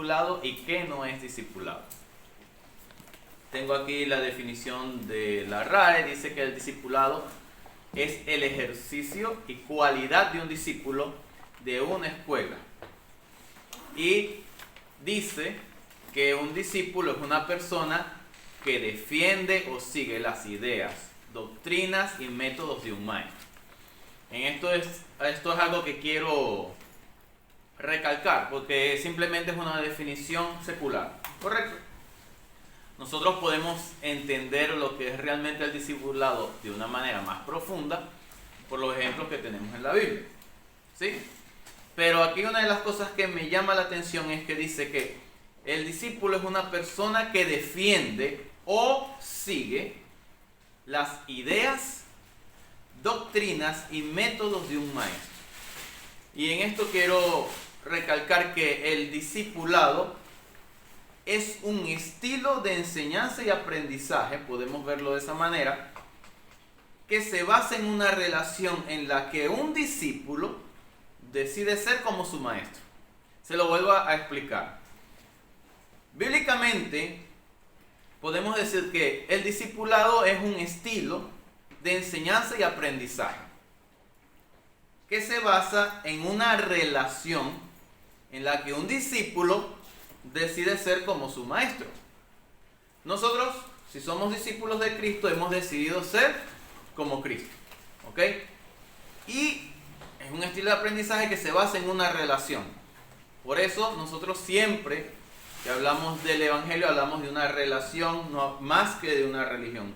discipulado y qué no es discipulado. Tengo aquí la definición de la RAE. Dice que el discipulado es el ejercicio y cualidad de un discípulo de una escuela. Y dice que un discípulo es una persona que defiende o sigue las ideas, doctrinas y métodos de un maestro. Esto es algo que quiero recalcar, porque simplemente es una definición secular, ¿correcto? Nosotros podemos entender lo que es realmente el discipulado de una manera más profunda por los ejemplos que tenemos en la Biblia, ¿sí? Pero aquí una de las cosas que me llama la atención es que dice que el discípulo es una persona que defiende o sigue las ideas, doctrinas y métodos de un maestro. Y en esto quiero recalcar que el discipulado es un estilo de enseñanza y aprendizaje, podemos verlo de esa manera, que se basa en una relación en la que un discípulo decide ser como su maestro. Se lo vuelvo a explicar. Bíblicamente, podemos decir que el discipulado es un estilo de enseñanza y aprendizaje que se basa en una relación en la que un discípulo decide ser como su maestro. Nosotros, si somos discípulos de Cristo, hemos decidido ser como Cristo, ¿ok? Y es un estilo de aprendizaje que se basa en una relación. Por eso nosotros siempre que hablamos del Evangelio hablamos de una relación, no más que de una religión.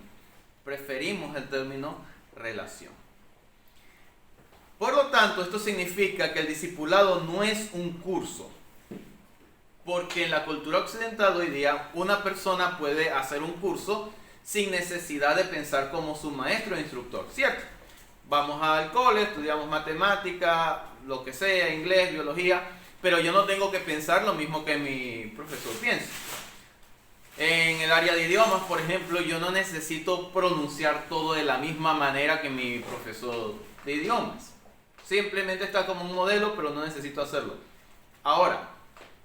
Preferimos el término relación. Por lo tanto, esto significa que el discipulado no es un curso, porque en la cultura occidental hoy día una persona puede hacer un curso sin necesidad de pensar como su maestro e instructor, ¿cierto? Vamos al cole, estudiamos matemática, lo que sea, inglés, biología, pero yo no tengo que pensar lo mismo que mi profesor piensa. En el área de idiomas, por ejemplo, yo no necesito pronunciar todo de la misma manera que mi profesor de idiomas. Simplemente está como un modelo, pero no necesito hacerlo. Ahora,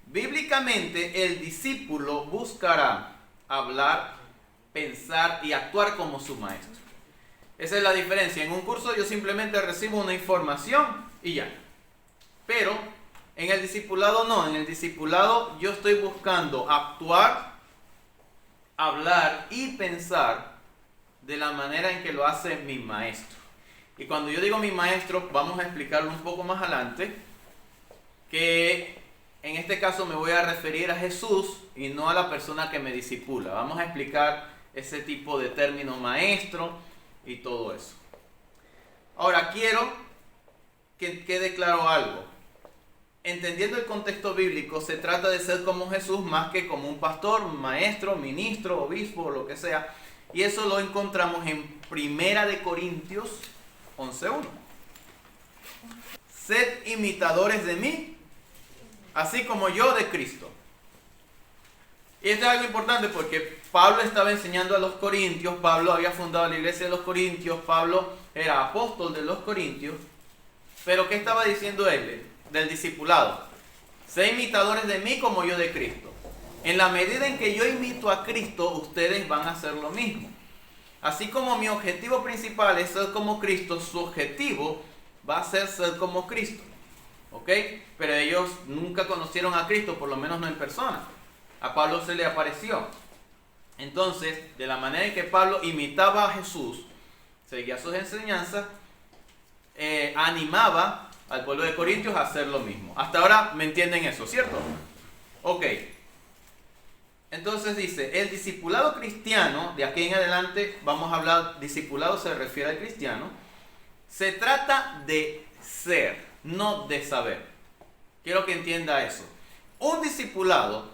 bíblicamente el discípulo buscará hablar, pensar y actuar como su maestro. Esa es la diferencia. En un curso yo simplemente recibo una información y ya. Pero en el discipulado no. En el discipulado yo estoy buscando actuar, hablar y pensar de la manera en que lo hace mi maestro. Y cuando yo digo mi maestro, vamos a explicarlo un poco más adelante, que en este caso me voy a referir a Jesús y no a la persona que me discipula. Vamos a explicar ese tipo de término maestro y todo eso. Ahora quiero que quede claro algo. Entendiendo el contexto bíblico, se trata de ser como Jesús más que como un pastor, maestro, ministro, obispo o lo que sea. Y eso lo encontramos en 1 Corintios 11:1. Sed imitadores de mí, así como yo de Cristo. Y esto es algo importante porque Pablo estaba enseñando a los corintios, Pablo había fundado la iglesia de los corintios, Pablo era apóstol de los corintios, pero ¿qué estaba diciendo él del discipulado? Sed imitadores de mí como yo de Cristo. En la medida en que yo imito a Cristo, ustedes van a hacer lo mismo. Así como mi objetivo principal es ser como Cristo, su objetivo va a ser como Cristo. ¿Ok? Pero ellos nunca conocieron a Cristo, por lo menos no en persona. A Pablo se le apareció. Entonces, de la manera en que Pablo imitaba a Jesús, seguía sus enseñanzas, animaba al pueblo de Corintios a hacer lo mismo. Hasta ahora me entienden eso, ¿cierto? Ok. Entonces dice, el discipulado cristiano, de aquí en adelante vamos a hablar, discipulado se refiere al cristiano, se trata de ser, no de saber. Quiero que entienda eso. Un discipulado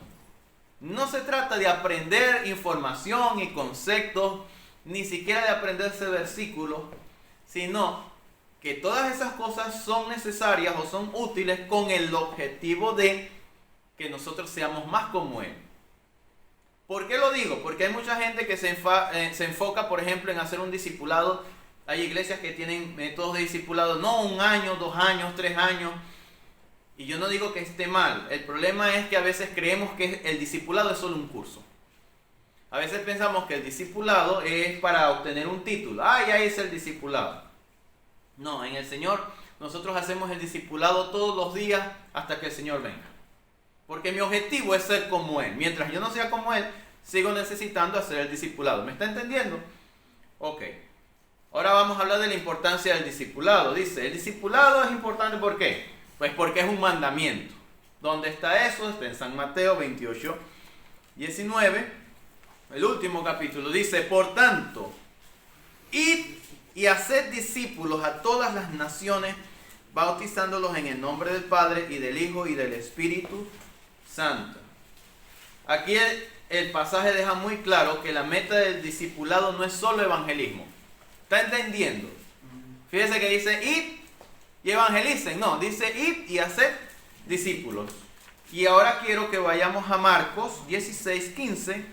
no se trata de aprender información y conceptos, ni siquiera de aprenderse versículos, sino que todas esas cosas son necesarias o son útiles con el objetivo de que nosotros seamos más como Él. ¿Por qué lo digo? Porque hay mucha gente que se enfoca, por ejemplo, en hacer un discipulado. Hay iglesias que tienen métodos de discipulado, no 1 año, 2 años, 3 años. Y yo no digo que esté mal. El problema es que a veces creemos que el discipulado es solo un curso. A veces pensamos que el discipulado es para obtener un título. Ah, ya es el discipulado. No, en el Señor nosotros hacemos el discipulado todos los días hasta que el Señor venga. Porque mi objetivo es ser como Él. Mientras yo no sea como Él, sigo necesitando hacer el discipulado. ¿Me está entendiendo? Ok. Ahora vamos a hablar de la importancia del discipulado. Dice, el discipulado es importante ¿por qué? Pues porque es un mandamiento. ¿Dónde está eso? Está en San Mateo 28, 19. El último capítulo dice, por tanto, id y haced discípulos a todas las naciones, bautizándolos en el nombre del Padre y del Hijo y del Espíritu Santo. Aquí el pasaje deja muy claro que la meta del discipulado no es solo evangelismo. ¿Está entendiendo? Fíjese que dice id y evangelicen. No, dice id y haced discípulos. Y ahora quiero que vayamos a Marcos 16, 15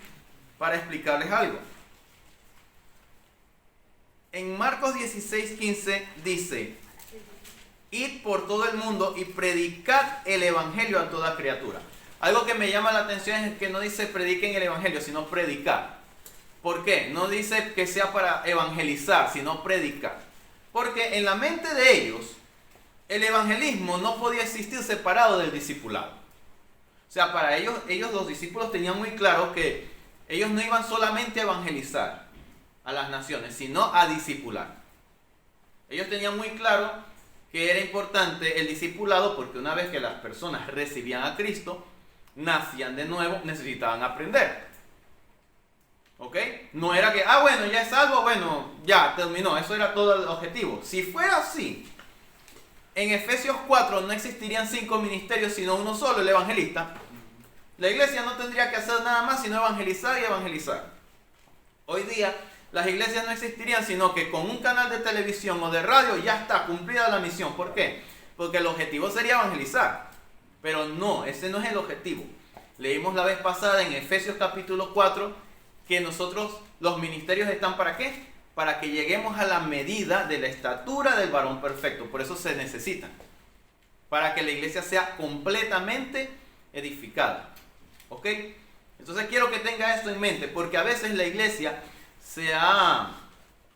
para explicarles algo. En Marcos 16, 15 dice, id por todo el mundo y predicad el evangelio a toda criatura. Algo que me llama la atención es que no dice prediquen el evangelio, sino predicar. ¿Por qué? No dice que sea para evangelizar, sino predicar. Porque en la mente de ellos, el evangelismo no podía existir separado del discipulado. O sea, para ellos los discípulos tenían muy claro que ellos no iban solamente a evangelizar a las naciones, sino a discipular. Ellos tenían muy claro que era importante el discipulado porque una vez que las personas recibían a Cristo, nacían de nuevo, necesitaban aprender. ¿Ok? No era que, bueno, ya es salvo, bueno, ya terminó. Eso era todo el objetivo. Si fuera así, en Efesios 4 no existirían 5 ministerios, sino uno solo, el evangelista. La iglesia no tendría que hacer nada más, sino evangelizar y evangelizar. Hoy día, las iglesias no existirían, sino que con un canal de televisión o de radio ya está cumplida la misión. ¿Por qué? Porque el objetivo sería evangelizar. Pero no, ese no es el objetivo. Leímos la vez pasada en Efesios capítulo 4 que nosotros, los ministerios están ¿para qué? Para que lleguemos a la medida de la estatura del varón perfecto. Por eso se necesitan. Para que la iglesia sea completamente edificada. ¿Ok? Entonces quiero que tenga esto en mente, porque a veces la iglesia se ha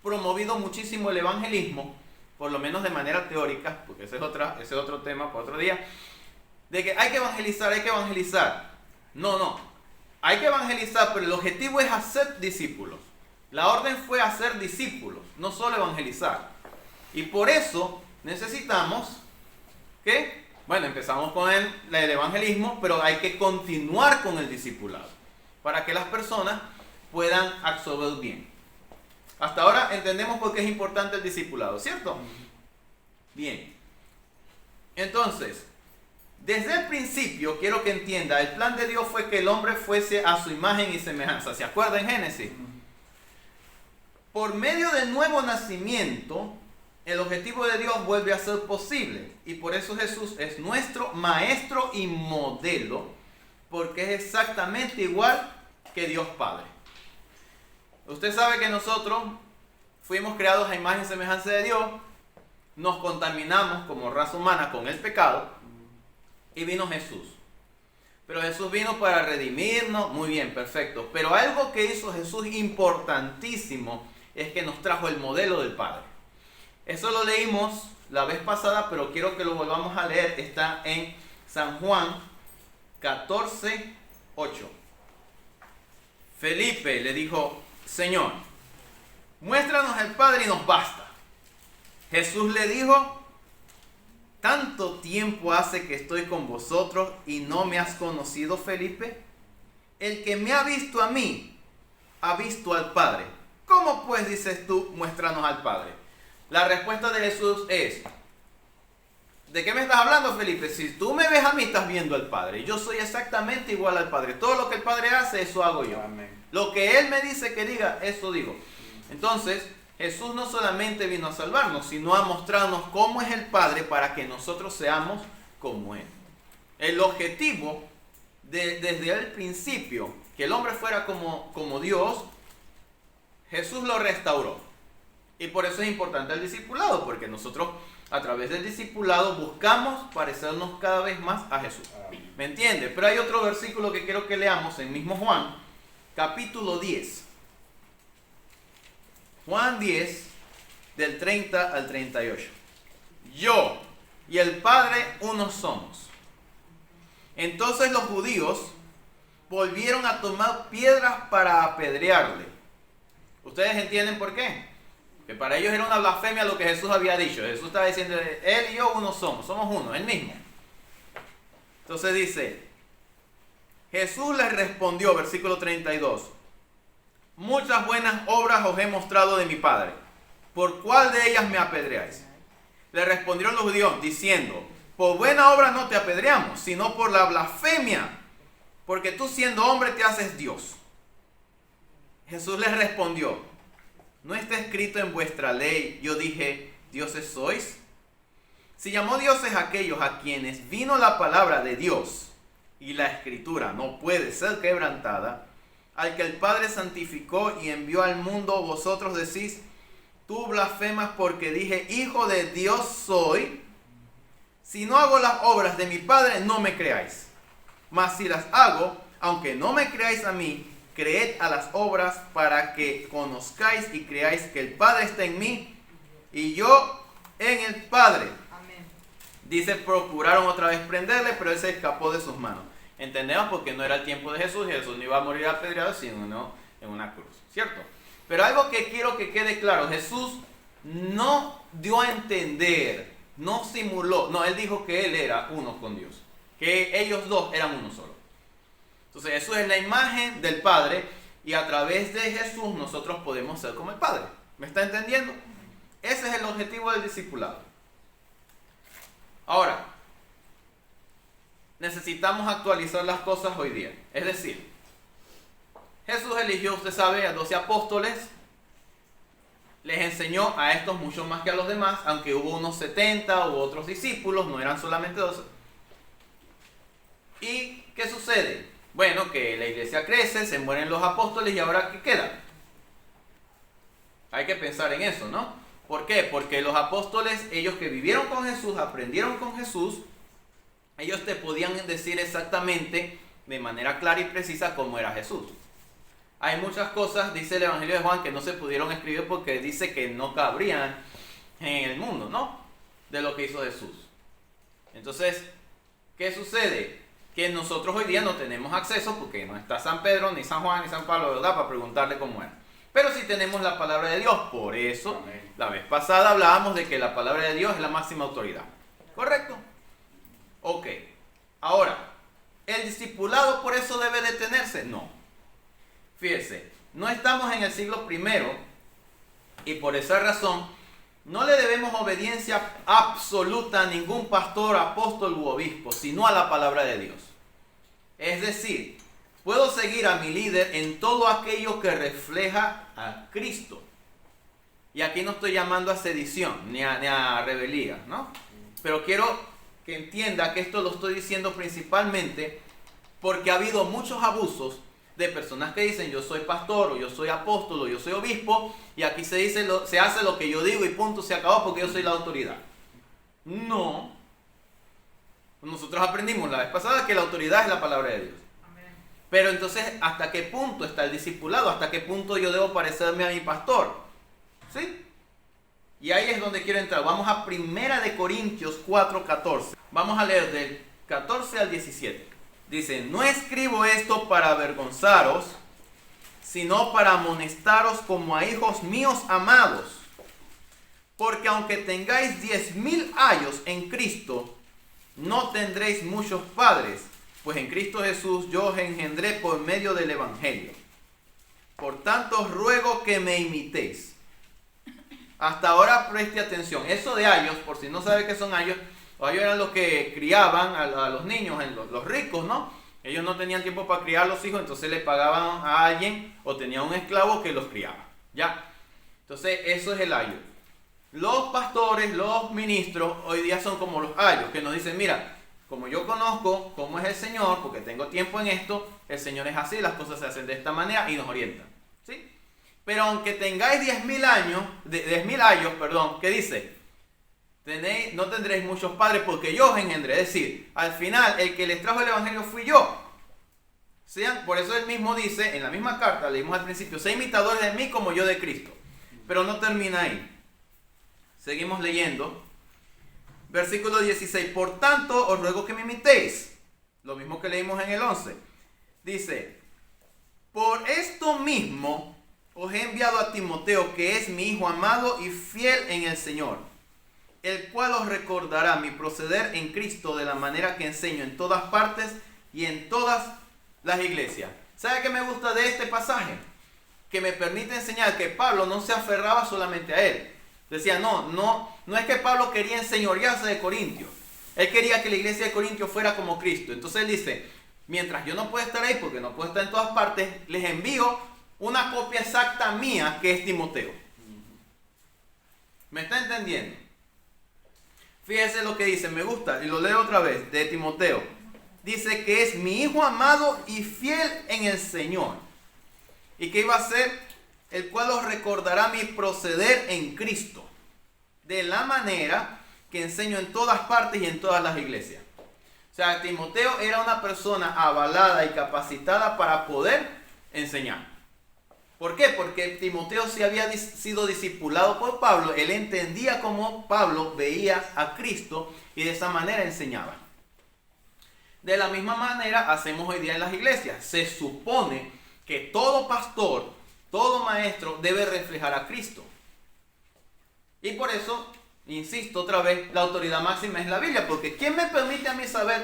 promovido muchísimo el evangelismo, por lo menos de manera teórica, porque ese es otro tema para otro día, de que hay que evangelizar. No. Hay que evangelizar, pero el objetivo es hacer discípulos. La orden fue hacer discípulos, no solo evangelizar. Y por eso necesitamos que, bueno, empezamos con el evangelismo, pero hay que continuar con el discipulado, para que las personas puedan absorber bien. Hasta ahora entendemos por qué es importante el discipulado, ¿cierto? Bien. Entonces, desde el principio, quiero que entienda, el plan de Dios fue que el hombre fuese a su imagen y semejanza. ¿Se acuerda en Génesis? Por medio del nuevo nacimiento, el objetivo de Dios vuelve a ser posible. Y por eso Jesús es nuestro maestro y modelo, porque es exactamente igual que Dios Padre. Usted sabe que nosotros fuimos creados a imagen y semejanza de Dios, nos contaminamos como raza humana con el pecado, y vino Jesús. Pero Jesús vino para redimirnos. Muy bien, perfecto. Pero algo que hizo Jesús importantísimo es que nos trajo el modelo del Padre. Eso lo leímos la vez pasada, pero quiero que lo volvamos a leer. Está en San Juan 14, 8. Felipe le dijo, Señor, muéstranos el Padre y nos basta. Jesús le dijo, ¿tanto tiempo hace que estoy con vosotros y no me has conocido, Felipe? El que me ha visto a mí, ha visto al Padre. ¿Cómo pues dices tú, muéstranos al Padre? La respuesta de Jesús es, ¿de qué me estás hablando, Felipe? Si tú me ves a mí, estás viendo al Padre. Yo soy exactamente igual al Padre. Todo lo que el Padre hace, eso hago yo. Amén. Lo que Él me dice que diga, eso digo. Entonces, Jesús no solamente vino a salvarnos, sino a mostrarnos cómo es el Padre para que nosotros seamos como Él. El objetivo desde el principio, que el hombre fuera como Dios, Jesús lo restauró. Y por eso es importante el discipulado, porque nosotros a través del discipulado buscamos parecernos cada vez más a Jesús. ¿Me entiende? Pero hay otro versículo que quiero que leamos en mismo Juan, capítulo 10. Juan 10, del 30 al 38. Yo y el Padre uno somos. Entonces los judíos volvieron a tomar piedras para apedrearle. ¿Ustedes entienden por qué? Que para ellos era una blasfemia lo que Jesús había dicho. Jesús estaba diciendo, él y yo uno somos uno, él mismo. Entonces dice, Jesús les respondió, versículo 32, muchas buenas obras os he mostrado de mi Padre, ¿por cuál de ellas me apedreáis? Le respondieron los judíos diciendo, por buena obra no te apedreamos, sino por la blasfemia, porque tú siendo hombre te haces Dios. Jesús les respondió, ¿no está escrito en vuestra ley, yo dije, dioses sois? Si llamó dioses a aquellos a quienes vino la palabra de Dios, y la escritura no puede ser quebrantada, al que el Padre santificó y envió al mundo, vosotros decís, tú blasfemas porque dije, hijo de Dios soy. Si no hago las obras de mi Padre, no me creáis. Mas si las hago, aunque no me creáis a mí, creed a las obras para que conozcáis y creáis que el Padre está en mí y yo en el Padre. Amén. Dice, procuraron otra vez prenderle, pero él se escapó de sus manos. Entendemos porque no era el tiempo de Jesús y Jesús no iba a morir apedreado, sino en una cruz, ¿cierto? Pero algo que quiero que quede claro, Jesús no dio a entender, no simuló, no, él dijo que él era uno con Dios, que ellos dos eran uno solo. Entonces Jesús es la imagen del Padre y a través de Jesús nosotros podemos ser como el Padre. ¿Me está entendiendo? Ese es el objetivo del discipulado. Ahora, necesitamos actualizar las cosas hoy día. Es decir, Jesús eligió, usted sabe, a 12 apóstoles, les enseñó a estos mucho más que a los demás, aunque hubo unos 70 u otros discípulos, no eran solamente 12. ¿Y qué sucede? Bueno, que la iglesia crece, se mueren los apóstoles y ahora ¿qué queda? Hay que pensar en eso, ¿no? ¿Por qué? Porque los apóstoles, ellos que vivieron con Jesús, aprendieron con Jesús, ellos te podían decir exactamente, de manera clara y precisa, cómo era Jesús. Hay muchas cosas, dice el Evangelio de Juan, que no se pudieron escribir porque dice que no cabrían en el mundo, ¿no? De lo que hizo Jesús. Entonces, ¿qué sucede? Que nosotros hoy día no tenemos acceso porque no está San Pedro, ni San Juan, ni San Pablo, ¿verdad? Para preguntarle cómo era. Pero sí tenemos la palabra de Dios. Por eso, amén, la vez pasada hablábamos de que la palabra de Dios es la máxima autoridad. ¿Correcto? Ok. Ahora, ¿el discipulado por eso debe detenerse? No. Fíjese, no estamos en el siglo I y por esa razón no le debemos obediencia absoluta a ningún pastor, apóstol u obispo, sino a la palabra de Dios. Es decir, puedo seguir a mi líder en todo aquello que refleja a Cristo. Y aquí no estoy llamando a sedición ni a rebelía, ¿no? Pero quiero que entienda que esto lo estoy diciendo principalmente porque ha habido muchos abusos de personas que dicen yo soy pastor o yo soy apóstol o yo soy obispo y aquí se dice se hace lo que yo digo y punto, se acabó porque yo soy la autoridad. No. Nosotros aprendimos la vez pasada que la autoridad es la palabra de Dios. Amén. Pero entonces, ¿hasta qué punto está el discipulado? ¿Hasta qué punto yo debo parecerme a mi pastor? ¿Sí? Y ahí es donde quiero entrar. Vamos a 1 Corintios 4:14. Vamos a leer del 14 al 17. Dice, no escribo esto para avergonzaros, sino para amonestaros como a hijos míos amados. Porque aunque tengáis 10,000 años en Cristo, no tendréis muchos padres, pues en Cristo Jesús yo os engendré por medio del Evangelio. Por tanto os ruego que me imitéis. Hasta ahora preste atención. Eso de ayos, por si no sabe qué son ayos, los ayos eran los que criaban a los niños, los ricos, ¿no? Ellos no tenían tiempo para criar a los hijos, entonces le pagaban a alguien o tenían un esclavo que los criaba. ¿Ya? Entonces eso es el ayo. Los pastores, los ministros, hoy día son como los ayos, que nos dicen, mira, como yo conozco cómo es el Señor, porque tengo tiempo en esto, el Señor es así, las cosas se hacen de esta manera y nos orientan. ¿Sí? Pero aunque tengáis 10.000 años, 10.000 años, perdón, ¿qué dice? No tendréis muchos padres porque yo os engendré. Es decir, al final el que les trajo el evangelio fui yo. Por eso él mismo dice, en la misma carta, leímos al principio, sé imitadores de mí como yo de Cristo. Pero no termina ahí. Seguimos leyendo. Versículo 16. Por tanto, os ruego que me imitéis. Lo mismo que leímos en el 11. Dice, por esto mismo os he enviado a Timoteo, que es mi hijo amado y fiel en el Señor, el cual os recordará mi proceder en Cristo de la manera que enseño en todas partes y en todas las iglesias. ¿Sabe qué me gusta de este pasaje? Que me permite enseñar que Pablo no se aferraba solamente a él. Decía, no es que Pablo quería enseñorearse de Corintios. Él quería que la iglesia de Corintios fuera como Cristo. Entonces él dice, mientras yo no puedo estar ahí porque no puedo estar en todas partes, les envío una copia exacta mía que es Timoteo. ¿Me está entendiendo? Fíjese lo que dice, me gusta, y lo leo otra vez, de Timoteo. Dice que es mi hijo amado y fiel en el Señor. ¿Y qué iba a ser? El cual os recordará mi proceder en Cristo, de la manera que enseño en todas partes y en todas las iglesias. O sea, Timoteo era una persona avalada y capacitada para poder enseñar. ¿Por qué? Porque Timoteo sí había sido discipulado por Pablo. Él entendía cómo Pablo veía a Cristo y de esa manera enseñaba. De la misma manera hacemos hoy día en las iglesias. Se supone que todo pastor, todo maestro debe reflejar a Cristo. Y por eso, insisto otra vez, la autoridad máxima es la Biblia. Porque ¿quién me permite a mí saber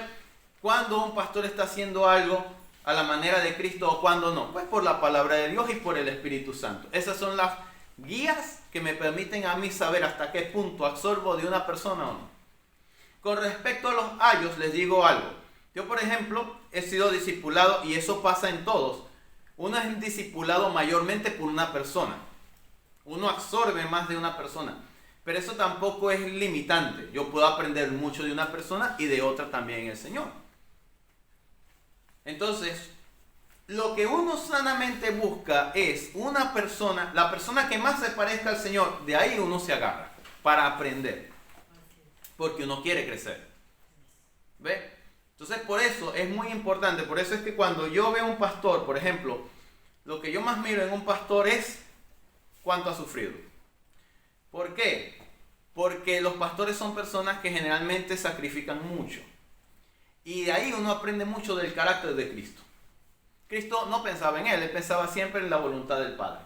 cuándo un pastor está haciendo algo a la manera de Cristo o cuándo no? Pues por la palabra de Dios y por el Espíritu Santo. Esas son las guías que me permiten a mí saber hasta qué punto absorbo de una persona o no. Con respecto a los ayos, les digo algo. Yo, por ejemplo, he sido discipulado y eso pasa en todos. Uno es discipulado mayormente por una persona. Uno absorbe más de una persona. Pero eso tampoco es limitante. Yo puedo aprender mucho de una persona y de otra también en el Señor. Entonces, lo que uno sanamente busca es una persona, la persona que más se parezca al Señor. De ahí uno se agarra para aprender. Porque uno quiere crecer. ¿Ve? Entonces, por eso es muy importante. Por eso es que cuando yo veo a un pastor, por ejemplo, lo que yo más miro en un pastor es cuánto ha sufrido. ¿Por qué? Porque los pastores son personas que generalmente sacrifican mucho. Y de ahí uno aprende mucho del carácter de Cristo. Cristo no pensaba en él pensaba siempre en la voluntad del Padre.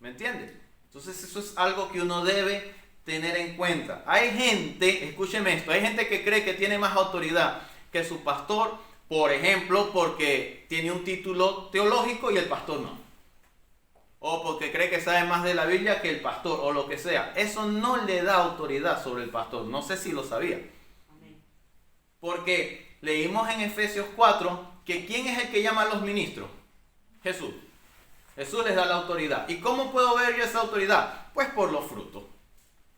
¿Me entiendes? Entonces eso es algo que uno debe tener en cuenta. Hay gente, escúcheme esto, hay gente que cree que tiene más autoridad que su pastor, por ejemplo, porque tiene un título teológico y el pastor no. O porque cree que sabe más de la Biblia que el pastor, o lo que sea. Eso no le da autoridad sobre el pastor. No sé si lo sabía. Porque leímos en Efesios 4 que ¿quién es el que llama a los ministros? Jesús. Jesús les da la autoridad. ¿Y cómo puedo ver yo esa autoridad? Pues por los frutos.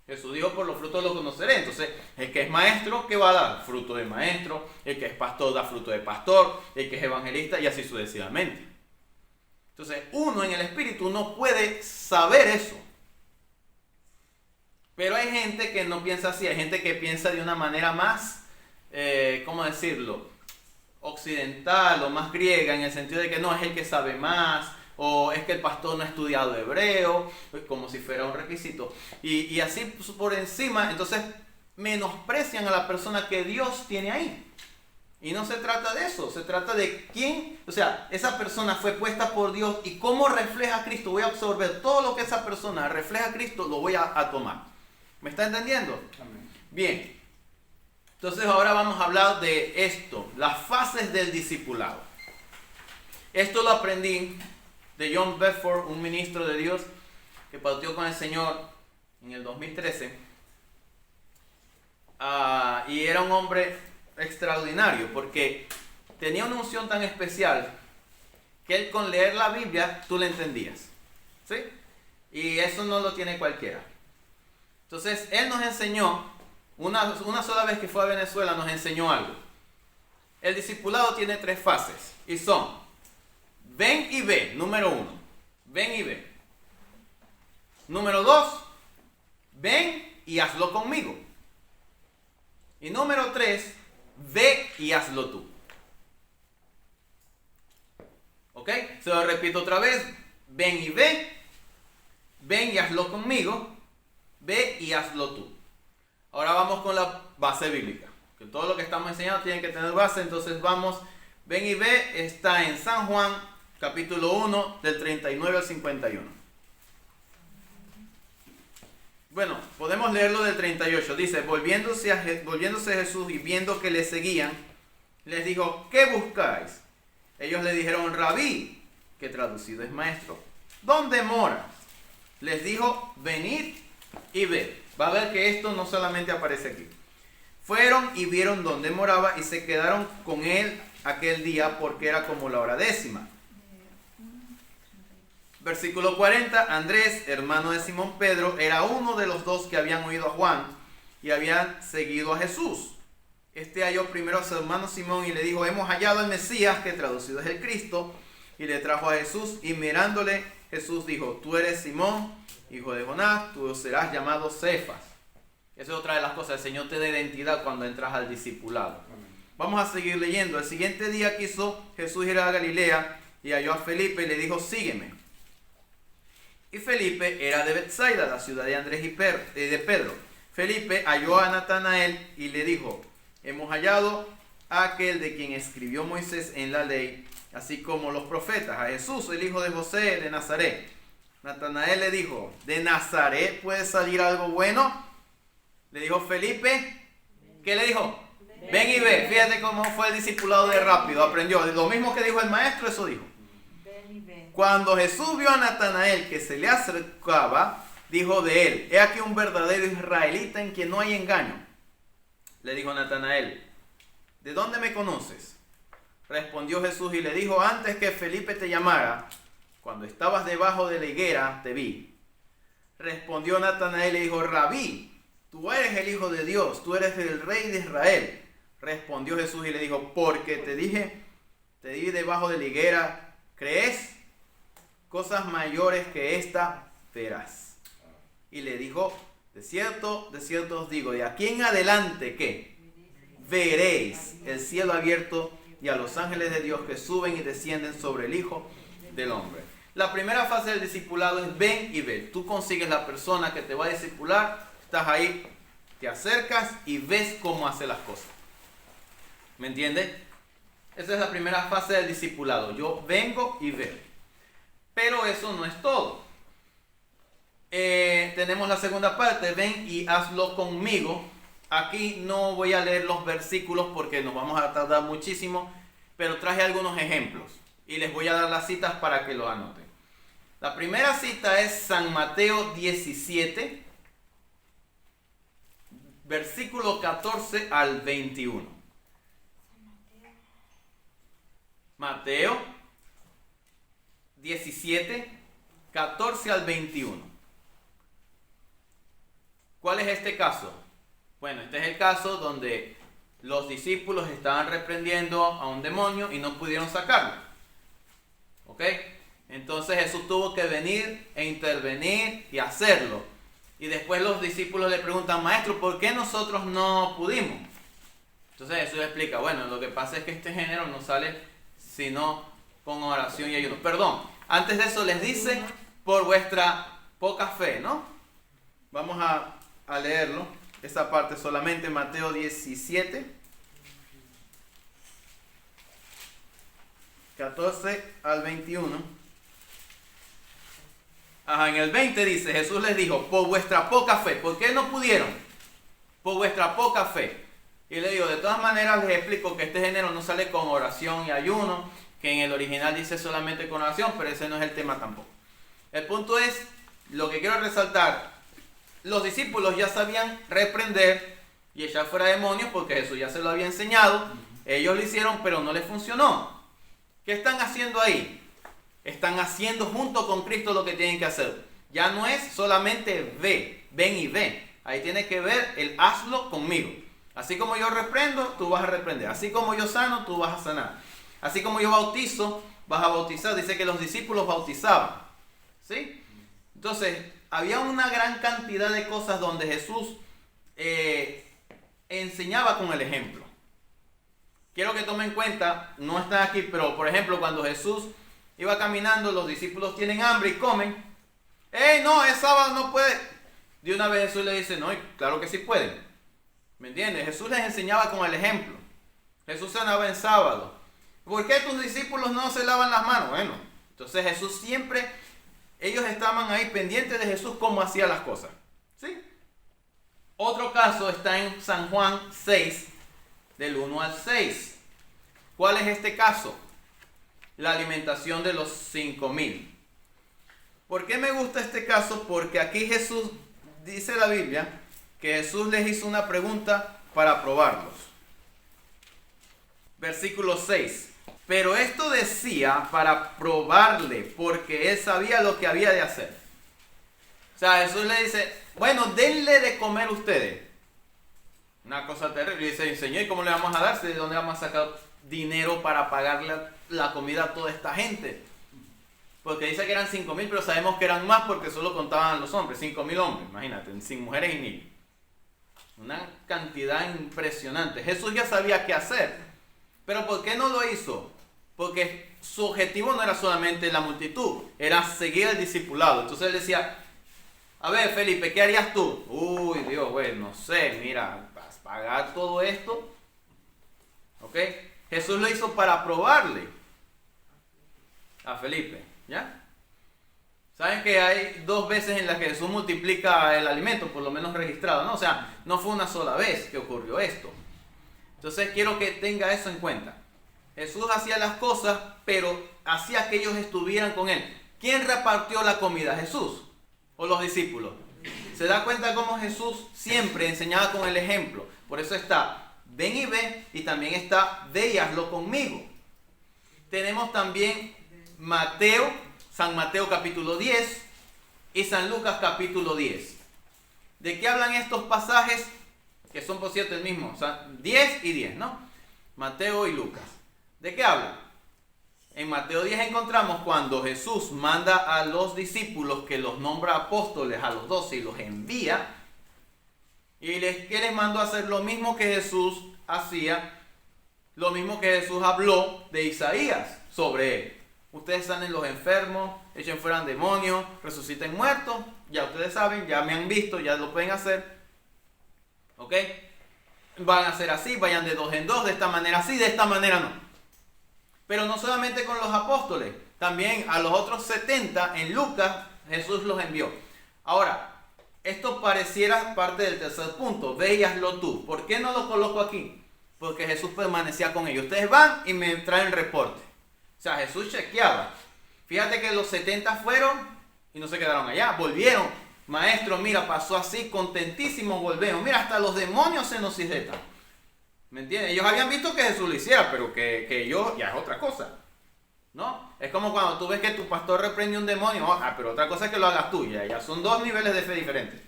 Jesús dijo, por los frutos los conoceré. Entonces, el que es maestro, ¿qué va a dar? Fruto de maestro. El que es pastor da fruto de pastor. El que es evangelista y así sucesivamente. Entonces, uno en el espíritu no puede saber eso. Pero hay gente que no piensa así. Hay gente que piensa de una manera más, ¿cómo decirlo? Occidental o más griega, en el sentido de que no, es el que sabe más. O es que el pastor no ha estudiado hebreo, como si fuera un requisito. Y así por encima, entonces menosprecian a la persona que Dios tiene ahí. Y no se trata de eso, se trata de quién, o sea, esa persona fue puesta por Dios y cómo refleja a Cristo. Voy a absorber todo lo que esa persona refleja a Cristo, lo voy a tomar. ¿Me está entendiendo? Amén. Bien. Entonces ahora vamos a hablar de esto, las fases del discipulado. Esto lo aprendí de John Bedford, un ministro de Dios que partió con el Señor en el 2013. Y era un hombre extraordinario porque tenía una unción tan especial que él con leer la Biblia tú le entendías. ¿Sí? Y eso no lo tiene cualquiera. Entonces él nos enseñó, una sola vez que fue a Venezuela nos enseñó algo. El discipulado tiene 3 fases y son: ven y ve, número 1. Ven y ve. Número 2, ven y hazlo conmigo. Y número 3, ve y hazlo tú. ¿Ok? Se lo repito otra vez. Ven y ve. Ven y hazlo conmigo. Ve y hazlo tú. Ahora vamos con la base bíblica. Que todo lo que estamos enseñando tiene que tener base. Entonces vamos. Ven y ve está en San Juan, capítulo 1, del 39 al 51. Bueno, podemos leerlo del 38. Dice, volviéndose Jesús y viendo que le seguían, les dijo, ¿qué buscáis? Ellos le dijeron, Rabí, que traducido es maestro, ¿dónde mora? Les dijo, venid y ved. Va a ver que esto no solamente aparece aquí. Fueron y vieron dónde moraba y se quedaron con él aquel día porque era como la hora 10. Versículo 40, Andrés, hermano de Simón Pedro, era uno de los dos que habían oído a Juan y habían seguido a Jesús. Este halló primero a su hermano Simón y le dijo, hemos hallado al Mesías, que traducido es el Cristo, y le trajo a Jesús, y mirándole Jesús dijo, tú eres Simón, hijo de Jonás, tú serás llamado Cefas. Esa es otra de las cosas, el Señor te da identidad cuando entras al discipulado. Vamos a seguir leyendo. El siguiente día quiso Jesús ir a Galilea y halló a Felipe y le dijo, sígueme. Y Felipe era de Betsaida, la ciudad de Andrés y de Pedro. Felipe halló a Natanael y le dijo, hemos hallado a aquel de quien escribió Moisés en la ley, así como los profetas, a Jesús, el hijo de José de Nazaret. Natanael le dijo, ¿de Nazaret puede salir algo bueno? Le dijo Felipe, ¿qué le dijo? Ven y ve. Fíjate cómo fue el discipulado de rápido, aprendió. Lo mismo que dijo el maestro, eso dijo. Cuando Jesús vio a Natanael que se le acercaba, dijo de él, he aquí un verdadero israelita en quien no hay engaño. Le dijo Natanael, ¿de dónde me conoces? Respondió Jesús y le dijo, antes que Felipe te llamara, cuando estabas debajo de la higuera, te vi. Respondió Natanael y dijo, Rabí, tú eres el Hijo de Dios, tú eres el Rey de Israel. Respondió Jesús y le dijo, porque te di debajo de la higuera, ¿crees? Cosas mayores que esta verás. Y le dijo, de cierto os digo, de aquí en adelante, ¿qué? Veréis el cielo abierto y a los ángeles de Dios que suben y descienden sobre el Hijo del Hombre. La primera fase del discipulado es ven y ve. Tú consigues la persona que te va a discipular, estás ahí, te acercas y ves cómo hace las cosas. ¿Me entiendes? Esa es la primera fase del discipulado. Yo vengo y veo. Pero eso no es todo. Tenemos la segunda parte, ven y hazlo conmigo. Aquí no voy a leer los versículos porque nos vamos a tardar muchísimo, pero traje algunos ejemplos y les voy a dar las citas para que lo anoten. La primera cita es San Mateo 17, versículo 14 al 21. Mateo 17, 14 al 21. ¿Cuál es este caso? Bueno, este es el caso donde los discípulos estaban reprendiendo a un demonio y no pudieron sacarlo. ¿Ok? Entonces Jesús tuvo que venir e intervenir y hacerlo. Y después los discípulos le preguntan, maestro, ¿por qué nosotros no pudimos? Entonces Jesús explica, bueno, lo que pasa es que este género no sale sino con oración y ayuno. Perdón, antes de eso les dice, por vuestra poca fe, ¿no? Vamos a leerlo, esa parte solamente, Mateo 17, 14 al 21. En el 20 dice, Jesús les dijo, por vuestra poca fe. ¿Por qué no pudieron? Por vuestra poca fe. Y le digo, de todas maneras les explico que este género no sale con oración y ayuno, que en el original dice solamente con oración, pero ese no es el tema tampoco. El punto es, lo que quiero resaltar, los discípulos ya sabían reprender y echar fuera demonios porque Jesús ya se lo había enseñado. Ellos lo hicieron, pero no les funcionó. ¿Qué están haciendo ahí? Están haciendo junto con Cristo lo que tienen que hacer. Ya no es solamente ven y ve. Ahí tiene que ver el hazlo conmigo. Así como yo reprendo, tú vas a reprender. Así como yo sano, tú vas a sanar. Así como yo bautizo, vas a bautizar. Dice que los discípulos bautizaban. ¿Sí? Entonces, había una gran cantidad de cosas donde Jesús enseñaba con el ejemplo. Quiero que tomen en cuenta, no está aquí, pero por ejemplo, cuando Jesús iba caminando, los discípulos tienen hambre y comen. ¡Ey, no, es sábado, no puede! De una vez Jesús le dice, no, claro que sí pueden. ¿Me entiendes? Jesús les enseñaba con el ejemplo. Jesús sanaba en sábado. ¿Por qué tus discípulos no se lavan las manos? Bueno, entonces Jesús siempre, ellos estaban ahí pendientes de Jesús cómo hacía las cosas. ¿Sí? Otro caso está en San Juan 6, del 1 al 6. ¿Cuál es este caso? La alimentación de los 5,000. ¿Por qué me gusta este caso? Porque aquí Jesús, dice la Biblia, que Jesús les hizo una pregunta para probarlos. Versículo 6. Pero esto decía para probarle, porque él sabía lo que había de hacer. O sea, Jesús le dice, bueno, denle de comer ustedes. Una cosa terrible. Y dice, Señor, ¿y cómo le vamos a dar? ¿De dónde vamos a sacar dinero para pagarle la comida a toda esta gente? Porque dice que eran 5,000, pero sabemos que eran más porque solo contaban los hombres. 5,000 hombres, imagínate, sin mujeres y niños. Una cantidad impresionante. Jesús ya sabía qué hacer. Pero ¿por qué no lo hizo? Porque su objetivo no era solamente la multitud, era seguir el discipulado. Entonces él decía, a ver, Felipe, ¿qué harías tú? Uy, Dios, güey, no sé, mira, ¿vas a pagar todo esto? ¿Ok? Jesús lo hizo para probarle a Felipe, ¿ya? ¿Saben que hay 2 veces en las que Jesús multiplica el alimento, por lo menos registrado, ¿no? O sea, no fue una sola vez que ocurrió esto. Entonces quiero que tenga eso en cuenta. Jesús hacía las cosas, pero hacía que ellos estuvieran con él. ¿Quién repartió la comida? ¿Jesús o los discípulos? ¿Se da cuenta cómo Jesús siempre enseñaba con el ejemplo? Por eso está, ven y ve, y también está, ve y hazlo conmigo. Tenemos también San Mateo capítulo 10 y San Lucas capítulo 10. ¿De qué hablan estos pasajes? Que son por cierto el mismo, o sea, 10 y 10, ¿no? Mateo y Lucas. ¿De qué hablan? En Mateo 10 encontramos cuando Jesús manda a los discípulos, que los nombra apóstoles, a los 12 y los envía. Y ¿qué les mandó a hacer? Lo mismo que Jesús hacía, lo mismo que Jesús habló de Isaías sobre él. Ustedes sanen los enfermos, echen fuera demonios, resuciten muertos. Ya ustedes saben, ya me han visto, ya lo pueden hacer. ¿Ok? Van a ser así, vayan de 2 en 2, de esta manera sí, de esta manera no. Pero no solamente con los apóstoles, también a los otros 70 en Lucas Jesús los envió. Ahora, esto pareciera parte del tercer punto, ve y hazlo tú. ¿Por qué no lo coloco aquí? Porque Jesús permanecía con ellos. Ustedes van y me traen reporte. O sea, Jesús chequeaba. Fíjate que los 70 fueron y no se quedaron allá, volvieron. Maestro, mira, pasó así, contentísimo, volvemos. Mira, hasta los demonios se nos sujetan. ¿Me entiendes? Ellos habían visto que Jesús lo hiciera, pero que yo ya es otra cosa. ¿No? Es como cuando tú ves que tu pastor reprende un demonio, pero otra cosa es que lo hagas tú. Ya son 2 niveles de fe diferentes.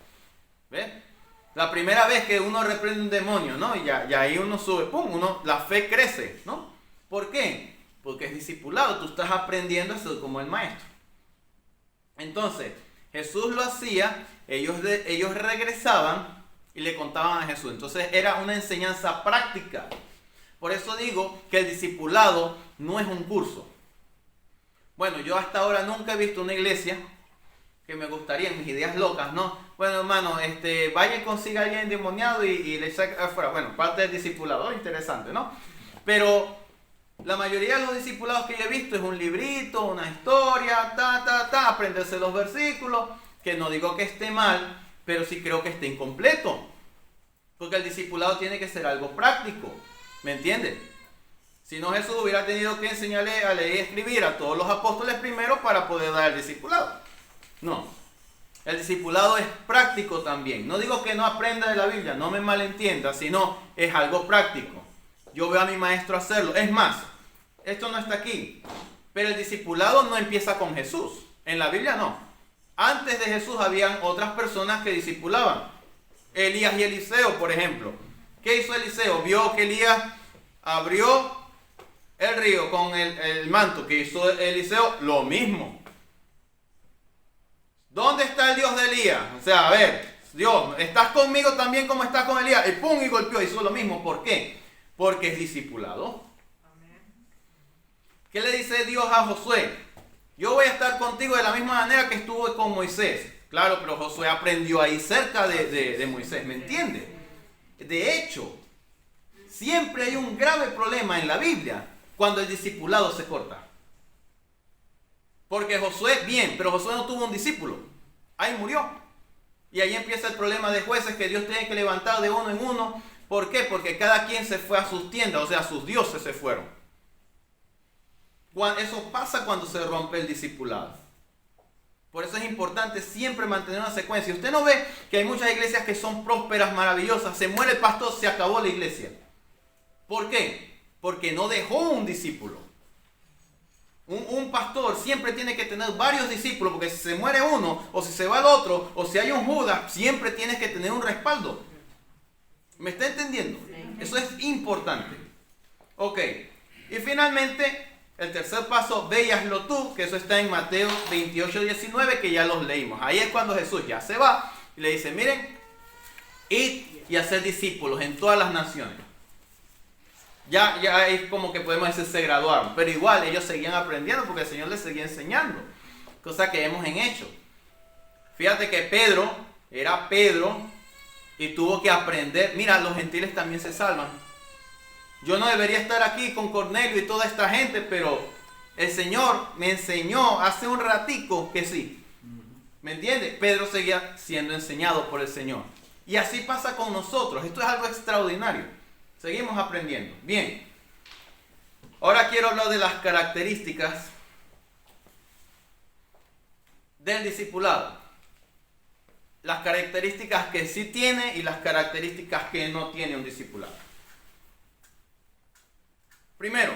¿Ves? La primera vez que uno reprende un demonio, ¿no? Y ya ahí uno sube, ¡pum! La fe crece, ¿no? ¿Por qué? Porque es discipulado, tú estás aprendiendo a ser como el maestro. Entonces, Jesús lo hacía, ellos regresaban y le contaban a Jesús. Entonces era una enseñanza práctica. Por eso digo que el discipulado no es un curso. Bueno, yo hasta ahora nunca he visto una iglesia que me gustaría, en mis ideas locas, ¿no? Bueno, hermano, vaya y consiga a alguien endemoniado y le saca afuera. Bueno, parte del discipulado, interesante, ¿no? Pero la mayoría de los discipulados que yo he visto es un librito, una historia, aprenderse los versículos, que no digo que esté mal, pero sí creo que esté incompleto. Porque el discipulado tiene que ser algo práctico, ¿me entiendes? Si no, Jesús hubiera tenido que enseñarle a leer y escribir a todos los apóstoles primero para poder dar el discipulado. No, el discipulado es práctico también. No digo que no aprenda de la Biblia, no me malentienda, sino es algo práctico. Yo veo a mi maestro hacerlo. Es más, esto no está aquí, pero el discipulado no empieza con Jesús. En la Biblia no. Antes de Jesús habían otras personas que discipulaban. Elías y Eliseo, por ejemplo. ¿Qué hizo Eliseo? Vio que Elías abrió el río con el manto. ¿Qué hizo Eliseo? Lo mismo. ¿Dónde está el Dios de Elías? O sea, a ver, Dios, ¿estás conmigo también como estás con Elías? Y pum, y golpeó, hizo lo mismo. ¿Por qué? Porque es discipulado. ¿Qué le dice Dios a Josué? Yo voy a estar contigo de la misma manera que estuve con Moisés. Claro, pero Josué aprendió ahí cerca de Moisés, ¿me entiende? De hecho, siempre hay un grave problema en la Biblia cuando el discipulado se corta. Porque Josué, bien, pero Josué no tuvo un discípulo. Ahí murió. Y ahí empieza el problema de jueces que Dios tiene que levantar de uno en uno. ¿Por qué? Porque cada quien se fue a sus tiendas, o sea, sus dioses se fueron. Eso pasa cuando se rompe el discipulado. Por eso es importante siempre mantener una secuencia. Usted no ve que hay muchas iglesias que son prósperas, maravillosas. Se muere el pastor, se acabó la iglesia. ¿Por qué? Porque no dejó un discípulo. Un pastor siempre tiene que tener varios discípulos, porque si se muere uno, o si se va el otro, o si hay un Judas, siempre tienes que tener un respaldo. ¿Me está entendiendo? Eso es importante. Ok. Y finalmente, el tercer paso, ve y hazlo tú, que eso está en Mateo 28, 19, que ya los leímos. Ahí es cuando Jesús ya se va y le dice, miren, id y hacer discípulos en todas las naciones. Ya es como que podemos decir se graduaron, pero igual ellos seguían aprendiendo porque el Señor les seguía enseñando, cosa que vemos en Hechos. Fíjate que Pedro era Pedro y tuvo que aprender. Mira, los gentiles también se salvan. Yo no debería estar aquí con Cornelio y toda esta gente, pero el Señor me enseñó hace un ratico que sí. ¿Me entiendes? Pedro seguía siendo enseñado por el Señor. Y así pasa con nosotros. Esto es algo extraordinario. Seguimos aprendiendo. Bien. Ahora quiero hablar de las características del discipulado. Las características que sí tiene y las características que no tiene un discipulado. Primero,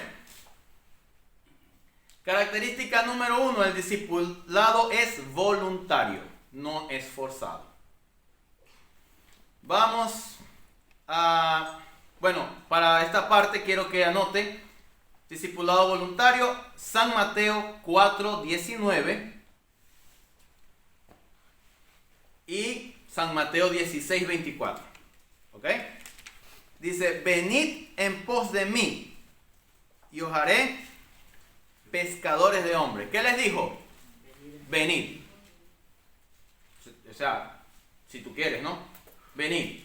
característica número 1, el discipulado es voluntario, no es forzado. Vamos a... Bueno, para esta parte quiero que anote discipulado voluntario, San Mateo 4, 19 y San Mateo 16, 24. ¿Ok? Dice, venid en pos de mí y os haré pescadores de hombres. ¿Qué les dijo? Venid. O sea, si tú quieres, ¿no? Venid.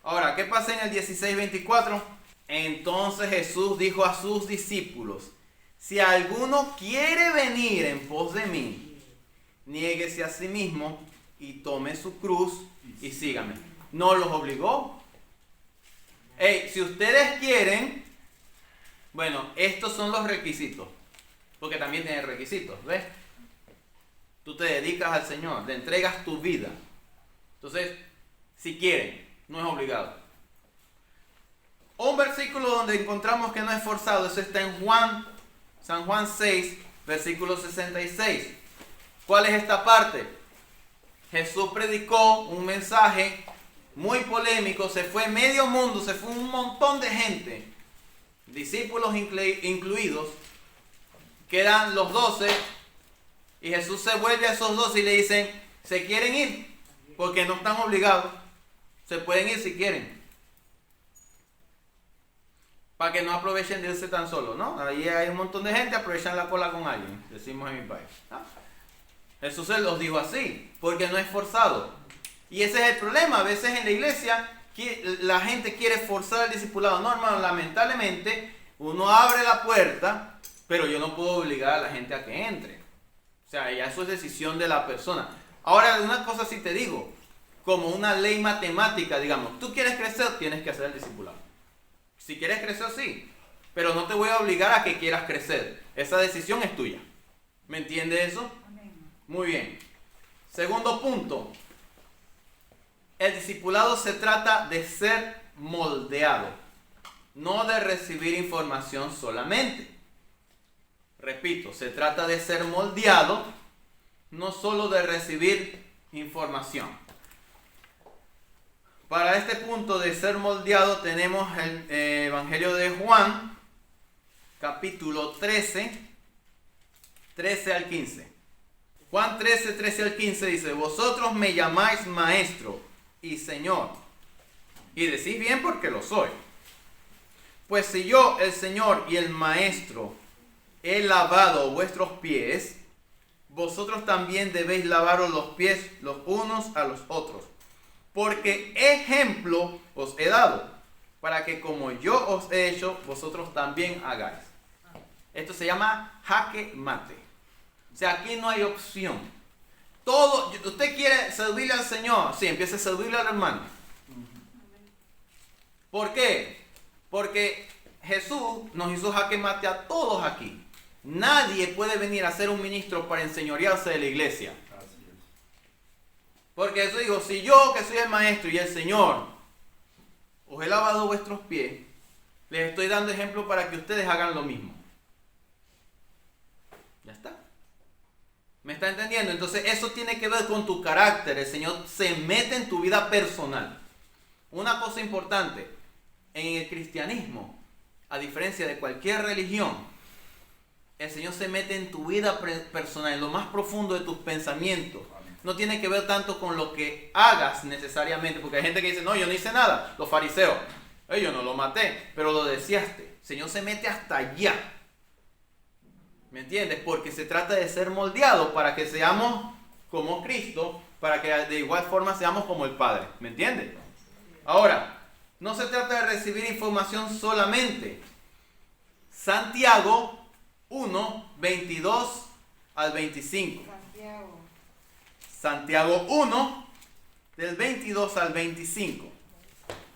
Ahora, ¿qué pasa en el 16:24? Entonces Jesús dijo a sus discípulos, si alguno quiere venir en pos de mí, niéguese a sí mismo y tome su cruz y sígame. No los obligó. Si ustedes quieren, bueno, estos son los requisitos, porque también tiene requisitos, ¿ves? Tú te dedicas al Señor, le entregas tu vida. Entonces, si quieren, no es obligado. Un versículo donde encontramos que no es forzado, eso está en San Juan 6, versículo 66. ¿Cuál es esta parte? Jesús predicó un mensaje muy polémico, se fue medio mundo, se fue un montón de gente, discípulos incluidos, quedan los 12, y Jesús se vuelve a esos 12 y le dicen, ¿se quieren ir? Porque no están obligados. Se pueden ir si quieren. Para que no aprovechen de irse tan solo, ¿no? Ahí hay un montón de gente, aprovechan la cola con alguien, decimos en mi país. ¿No? Jesús se los dijo así, porque no es forzado. Y ese es el problema. A veces en la iglesia la gente quiere forzar el discipulado. No, hermano, lamentablemente uno abre la puerta, pero yo no puedo obligar a la gente a que entre. O sea, ya eso es decisión de la persona. Ahora, una cosa sí te digo. Como una ley matemática, digamos, tú quieres crecer, tienes que hacer el discipulado. Si quieres crecer, sí, pero no te voy a obligar a que quieras crecer. Esa decisión es tuya. ¿Me entiende eso? Muy bien. Segundo punto. El discipulado se trata de ser moldeado, no de recibir información solamente. Repito, se trata de ser moldeado, no solo de recibir información. Para este punto de ser moldeado tenemos el Evangelio de Juan, capítulo 13, 13 al 15. Juan 13, 13 al 15 dice, vosotros me llamáis maestro y señor, y decís bien porque lo soy. Pues si yo, el Señor y el maestro, he lavado vuestros pies, vosotros también debéis lavaros los pies los unos a los otros. Porque ejemplo os he dado, para que como yo os he hecho, vosotros también hagáis. Esto se llama jaque mate. O sea, aquí no hay opción. Todo, usted quiere servirle al Señor, sí, empiece a servirle al hermano. ¿Por qué? Porque Jesús nos hizo jaque mate a todos aquí. Nadie puede venir a ser un ministro para enseñorearse de la iglesia. Porque Jesús dijo, si yo que soy el maestro y el Señor os he lavado vuestros pies, les estoy dando ejemplo para que ustedes hagan lo mismo. Ya está. ¿Me está entendiendo? Entonces eso tiene que ver con tu carácter. El Señor se mete en tu vida personal. Una cosa importante, en el cristianismo, a diferencia de cualquier religión, el Señor se mete en tu vida personal, en lo más profundo de tus pensamientos. No tiene que ver tanto con lo que hagas necesariamente, porque hay gente que dice, no, yo no hice nada. Los fariseos, yo no lo maté, pero lo deseaste. El Señor se mete hasta allá. ¿Me entiendes? Porque se trata de ser moldeados para que seamos como Cristo, para que de igual forma seamos como el Padre. ¿Me entiendes? Ahora, no se trata de recibir información solamente. Santiago 1, 22 al 25. Santiago 1, del 22 al 25.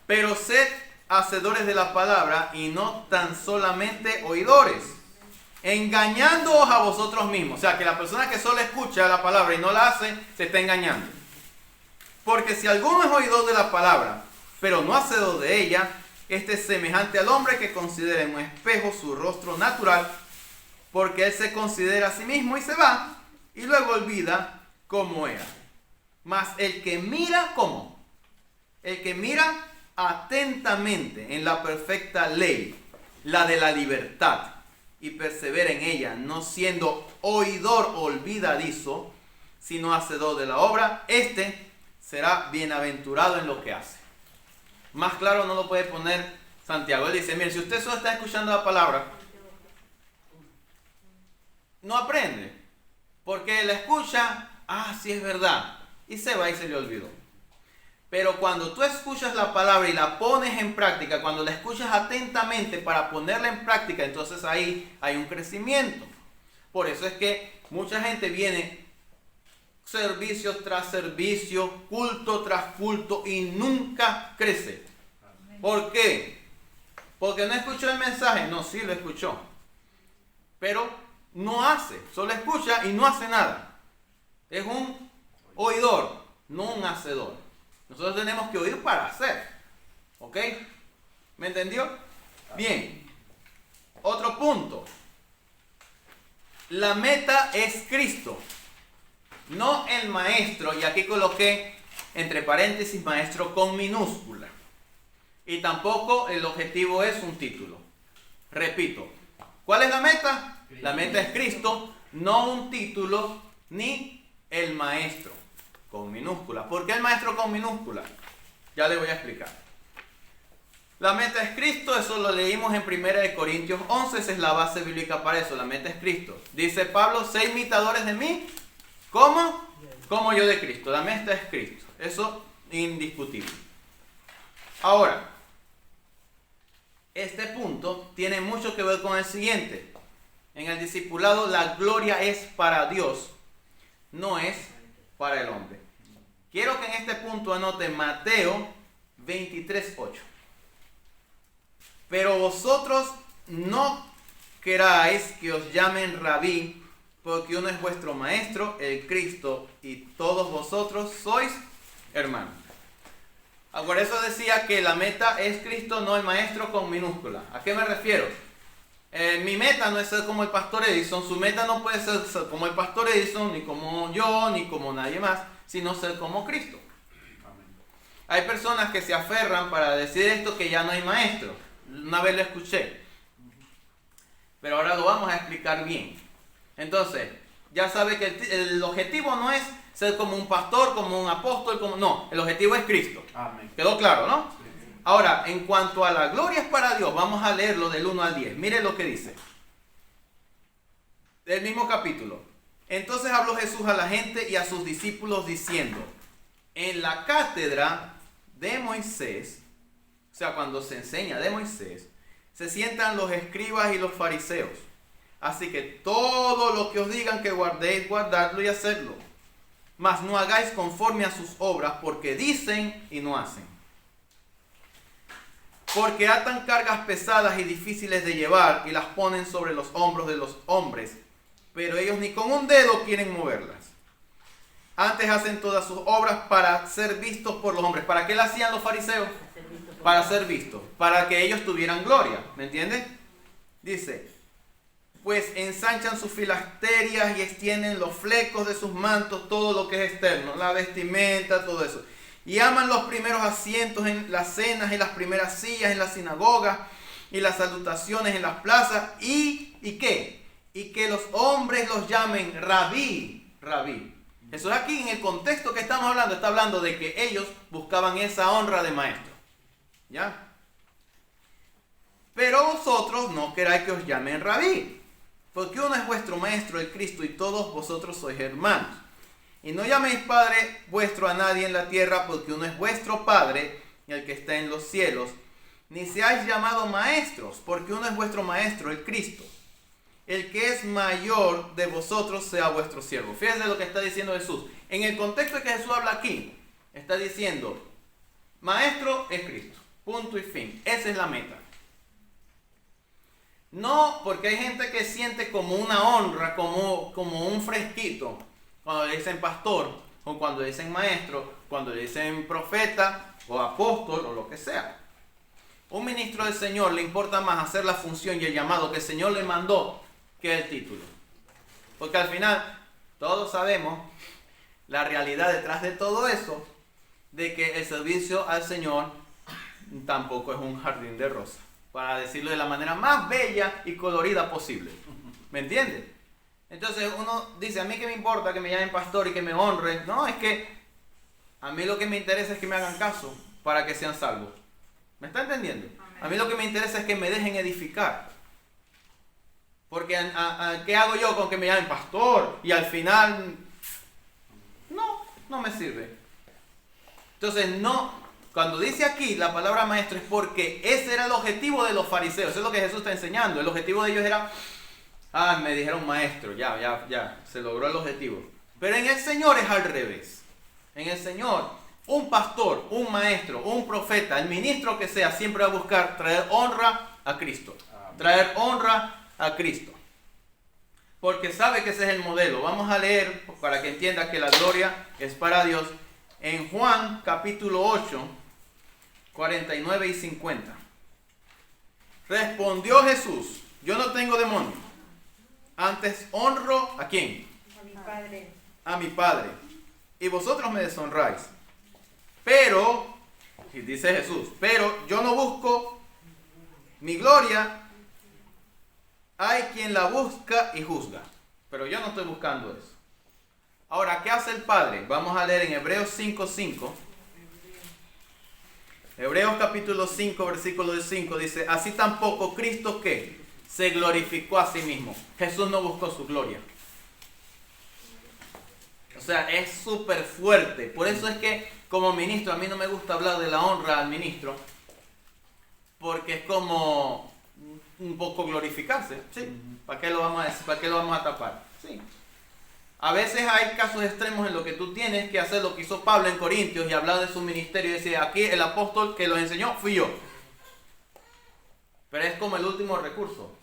Pero sed hacedores de la palabra y no tan solamente oidores, engañándoos a vosotros mismos. O sea, que la persona que solo escucha la palabra y no la hace, se está engañando. Porque si alguno es oidor de la palabra, pero no hacedor de ella, este es semejante al hombre que considera en un espejo su rostro natural, porque él se considera a sí mismo y se va, y luego olvida cómo era. Mas el que mira, ¿cómo? El que mira atentamente en la perfecta ley, la de la libertad, y persevera en ella, no siendo oidor olvidadizo, sino hacedor de la obra, este será bienaventurado en lo que hace. Más claro no lo puede poner Santiago. Él dice, mire, si usted solo está escuchando la palabra, no aprende, porque la escucha, sí es verdad, y se va y se le olvidó. Pero cuando tú escuchas la palabra y la pones en práctica, cuando la escuchas atentamente para ponerla en práctica, entonces ahí hay un crecimiento. Por eso es que mucha gente viene servicio tras servicio, culto tras culto y nunca crece. ¿Por qué? Porque no escuchó el mensaje. No, sí lo escuchó, pero no hace, solo escucha y no hace nada. Es un oidor, no un hacedor. Nosotros tenemos que oír para hacer. ¿Ok? ¿Me entendió? Bien. Otro punto. La meta es Cristo, no el maestro. Y aquí coloqué entre paréntesis maestro con minúscula. Y tampoco el objetivo es un título. Repito. ¿Cuál es la meta? La meta es Cristo, no un título ni el maestro con minúscula. ¿Por qué el maestro con minúscula? Ya le voy a explicar. La meta es Cristo, eso lo leímos en 1 Corintios 11, esa es la base bíblica para eso, la meta es Cristo. Dice Pablo, sé imitadores de mí, ¿cómo? Como yo de Cristo, la meta es Cristo, eso indiscutible. Ahora, este punto tiene mucho que ver con el siguiente. En el discipulado la gloria es para Dios, no es para el hombre. Quiero que en este punto anote Mateo 23:8. Pero vosotros no queráis que os llamen rabí, porque uno es vuestro maestro, el Cristo, y todos vosotros sois hermanos. Por eso decía que la meta es Cristo, no el maestro con minúscula. ¿A qué me refiero? Mi meta no es ser como el pastor Edison, su meta no puede ser como el pastor Edison, ni como yo, ni como nadie más, sino ser como Cristo. Amén. Hay personas que se aferran para decir esto que ya no hay maestro. Una vez lo escuché, pero ahora lo vamos a explicar bien. Entonces, ya sabe que el objetivo no es ser como un pastor, como un apóstol, no, el objetivo es Cristo. Amén. ¿Quedó claro, no? Ahora, en cuanto a la gloria es para Dios, vamos a leerlo del 1 al 10. Mire lo que dice. Del mismo capítulo. Entonces habló Jesús a la gente y a sus discípulos diciendo: en la cátedra de Moisés, o sea, cuando se enseña de Moisés, se sientan los escribas y los fariseos. Así que todo lo que os digan que guardéis, guardadlo y hacedlo. Mas no hagáis conforme a sus obras, porque dicen y no hacen. Porque atan cargas pesadas y difíciles de llevar y las ponen sobre los hombros de los hombres, pero ellos ni con un dedo quieren moverlas. Antes hacen todas sus obras para ser vistos por los hombres. ¿Para qué las hacían los fariseos? Para ser vistos, para que ellos tuvieran gloria. ¿Me entiendes? Dice: pues ensanchan sus filasterias y extienden los flecos de sus mantos, todo lo que es externo, la vestimenta, todo eso. Y aman los primeros asientos en las cenas y las primeras sillas en las sinagogas y las salutaciones en las plazas. ¿Y qué? Y que los hombres los llamen rabí, rabí. Eso es aquí en el contexto que estamos hablando. Está hablando de que ellos buscaban esa honra de maestro. ¿Ya? Pero vosotros no queráis que os llamen rabí, porque uno es vuestro maestro, el Cristo, y todos vosotros sois hermanos. Y no llaméis Padre vuestro a nadie en la tierra, porque uno es vuestro Padre, el que está en los cielos. Ni seáis llamados maestros, porque uno es vuestro maestro, el Cristo. El que es mayor de vosotros sea vuestro siervo. Fíjense lo que está diciendo Jesús. En el contexto de que Jesús habla aquí, está diciendo: maestro es Cristo. Punto y fin. Esa es la meta. No, porque hay gente que siente como una honra, como un fresquito, cuando le dicen pastor, o cuando le dicen maestro, cuando le dicen profeta, o apóstol, o lo que sea. Un ministro del Señor le importa más hacer la función y el llamado que el Señor le mandó que el título. Porque al final, todos sabemos la realidad detrás de todo eso, de que el servicio al Señor tampoco es un jardín de rosas, para decirlo de la manera más bella y colorida posible. ¿Me entiendes? Entonces uno dice: a mí qué me importa que me llamen pastor y que me honren. No, es que a mí lo que me interesa es que me hagan caso para que sean salvos. ¿Me está entendiendo? A mí lo que me interesa es que me dejen edificar. Porque ¿qué hago yo con que me llamen pastor? Y al final no me sirve. Entonces cuando dice aquí la palabra maestro, es porque ese era el objetivo de los fariseos. Eso es lo que Jesús está enseñando. El objetivo de ellos era: me dijeron maestro, ya, se logró el objetivo. Pero en el Señor es al revés. En el Señor, un pastor, un maestro, un profeta, el ministro que sea, siempre va a buscar traer honra a Cristo. Traer honra a Cristo. Porque sabe que ese es el modelo. Vamos a leer para que entienda que la gloria es para Dios. En Juan capítulo 8, 49 y 50. Respondió Jesús: yo no tengo demonio, antes honro ¿a quién? A mi Padre. A mi Padre. Y vosotros me deshonráis. Pero, y dice Jesús, pero yo no busco mi gloria. Hay quien la busca y juzga, pero yo no estoy buscando eso. Ahora, ¿qué hace el Padre? Vamos a leer en Hebreos 5:5. Hebreos capítulo 5, versículo 5 dice: así tampoco Cristo, ¿qué? Se glorificó a sí mismo. Jesús no buscó su gloria. O sea, es súper fuerte. Por eso es que como ministro, a mí no me gusta hablar de la honra al ministro, porque es como un poco glorificarse. ¿Sí? ¿Para qué lo vamos a decir? ¿Para qué lo vamos a tapar? Sí. A veces hay casos extremos en los que tú tienes que hacer lo que hizo Pablo en Corintios y hablar de su ministerio y decir: aquí el apóstol que lo enseñó fui yo. Pero es como el último recurso.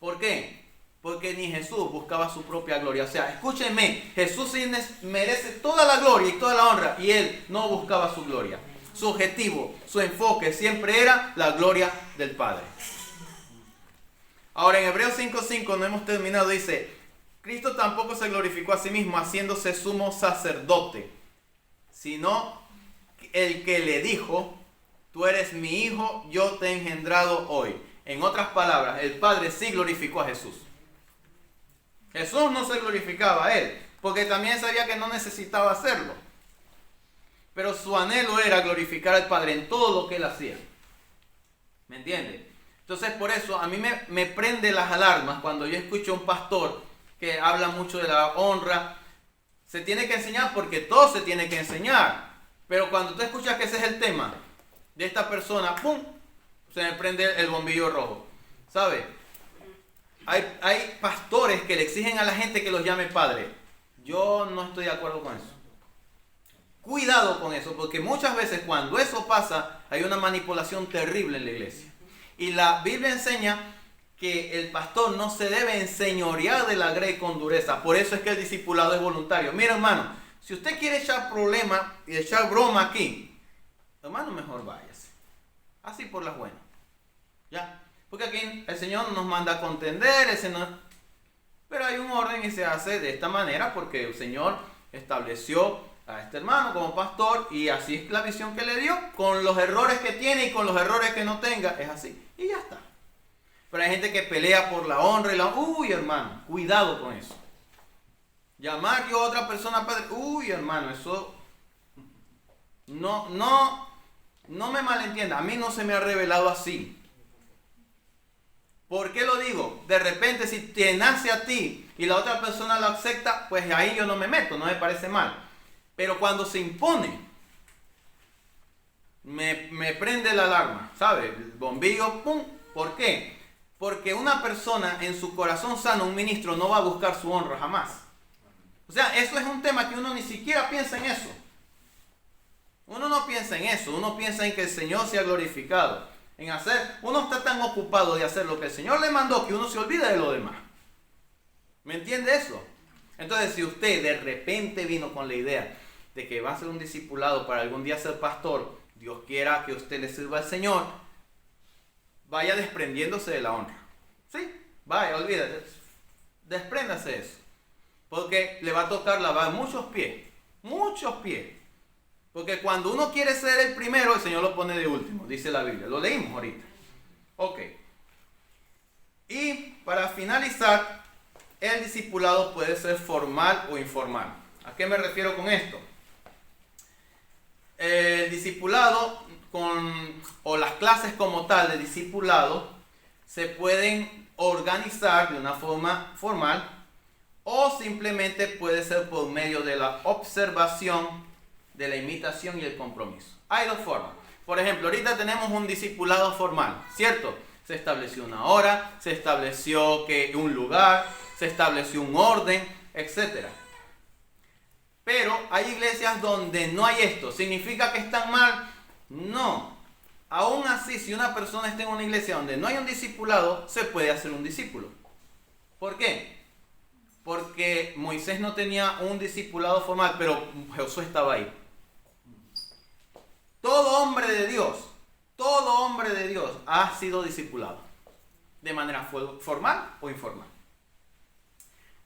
¿Por qué? Porque ni Jesús buscaba su propia gloria. O sea, escúchenme, Jesús sí merece toda la gloria y toda la honra, y él no buscaba su gloria. Su objetivo, su enfoque siempre era la gloria del Padre. Ahora en Hebreos 5:5 no hemos terminado, dice: Cristo tampoco se glorificó a sí mismo haciéndose sumo sacerdote, sino el que le dijo: tú eres mi hijo, yo te he engendrado hoy. En otras palabras, el Padre sí glorificó a Jesús. Jesús no se glorificaba a él, porque también sabía que no necesitaba hacerlo. Pero su anhelo era glorificar al Padre en todo lo que él hacía. ¿Me entiende? Entonces por eso a mí me prende las alarmas cuando yo escucho a un pastor que habla mucho de la honra. Se tiene que enseñar porque todo se tiene que enseñar. Pero cuando tú escuchas que ese es el tema de esta persona, ¡pum!, se me prende el bombillo rojo. ¿Sabe? Hay pastores que le exigen a la gente que los llame padre. Yo no estoy de acuerdo con eso. Cuidado con eso, porque muchas veces cuando eso pasa, hay una manipulación terrible en la iglesia. Y la Biblia enseña que el pastor no se debe enseñorear de la grey con dureza. Por eso es que el discipulado es voluntario. Mira, hermano, si usted quiere echar problema y echar broma aquí, hermano, mejor váyase. Así por las buenas. ¿Ya? Porque aquí el Señor nos manda a contender, pero hay un orden y se hace de esta manera porque el Señor estableció a este hermano como pastor y así es la visión que le dio, con los errores que tiene y con los errores que no tenga, es así. Y ya está. Pero hay gente que pelea por la honra y la... Uy, hermano, cuidado con eso. Llamar yo a otra persona padre... Uy, hermano, eso... No me malentienda. A mí no se me ha revelado así. ¿Por qué lo digo? De repente si te nace a ti y la otra persona lo acepta, pues ahí yo no me meto, no me parece mal. Pero cuando se impone, me prende la alarma, ¿sabe? El bombillo, ¡pum! ¿Por qué? Porque una persona en su corazón sano, un ministro, no va a buscar su honra jamás. O sea, eso es un tema que uno ni siquiera piensa en eso. Uno no piensa en eso, uno piensa en que el Señor sea glorificado. En hacer, uno está tan ocupado de hacer lo que el Señor le mandó que uno se olvida de lo demás. ¿Me entiende eso? Entonces, si usted de repente vino con la idea de que va a ser un discipulado para algún día ser pastor, Dios quiera que usted le sirva al Señor, vaya desprendiéndose de la honra. ¿Sí? Vaya, olvídate. Despréndase de eso. Porque le va a tocar lavar muchos pies. Muchos pies. Porque cuando uno quiere ser el primero, el Señor lo pone de último, dice la Biblia. Lo leímos ahorita. Ok. Y para finalizar, el discipulado puede ser formal o informal. ¿A qué me refiero con esto? El discipulado o las clases como tal de discipulado se pueden organizar de una forma formal o simplemente puede ser por medio de la observación, de la imitación y el compromiso. Hay dos formas. Por ejemplo, ahorita tenemos un discipulado formal, ¿cierto? Se estableció una hora, se estableció un lugar, se estableció un orden, etc. Pero hay iglesias donde no hay esto. ¿Significa que están mal? No. Aún así, si una persona está en una iglesia donde no hay un discipulado, se puede hacer un discípulo. ¿Por qué? Porque Moisés no tenía un discipulado formal, pero Josué estaba ahí. Todo hombre de Dios ha sido discipulado, de manera formal o informal.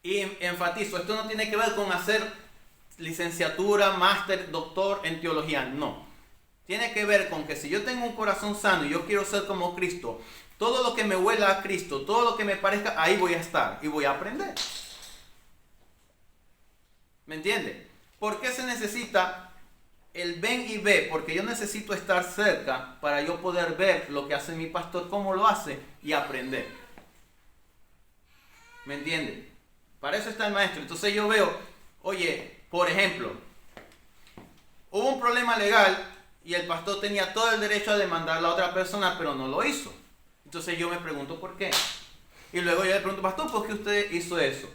Y enfatizo, esto no tiene que ver con hacer licenciatura, máster, doctor en teología, no. Tiene que ver con que si yo tengo un corazón sano y yo quiero ser como Cristo, todo lo que me huela a Cristo, todo lo que me parezca, ahí voy a estar y voy a aprender. ¿Me entiende? ¿Por qué se necesita el ven y ve? Porque yo necesito estar cerca para yo poder ver lo que hace mi pastor, cómo lo hace y aprender. ¿Me entiende? Para eso está el maestro. Entonces yo veo, oye, por ejemplo, hubo un problema legal y el pastor tenía todo el derecho a demandar a la otra persona, pero no lo hizo. Entonces yo me pregunto por qué. Y luego yo le pregunto, pastor, ¿por qué usted hizo eso?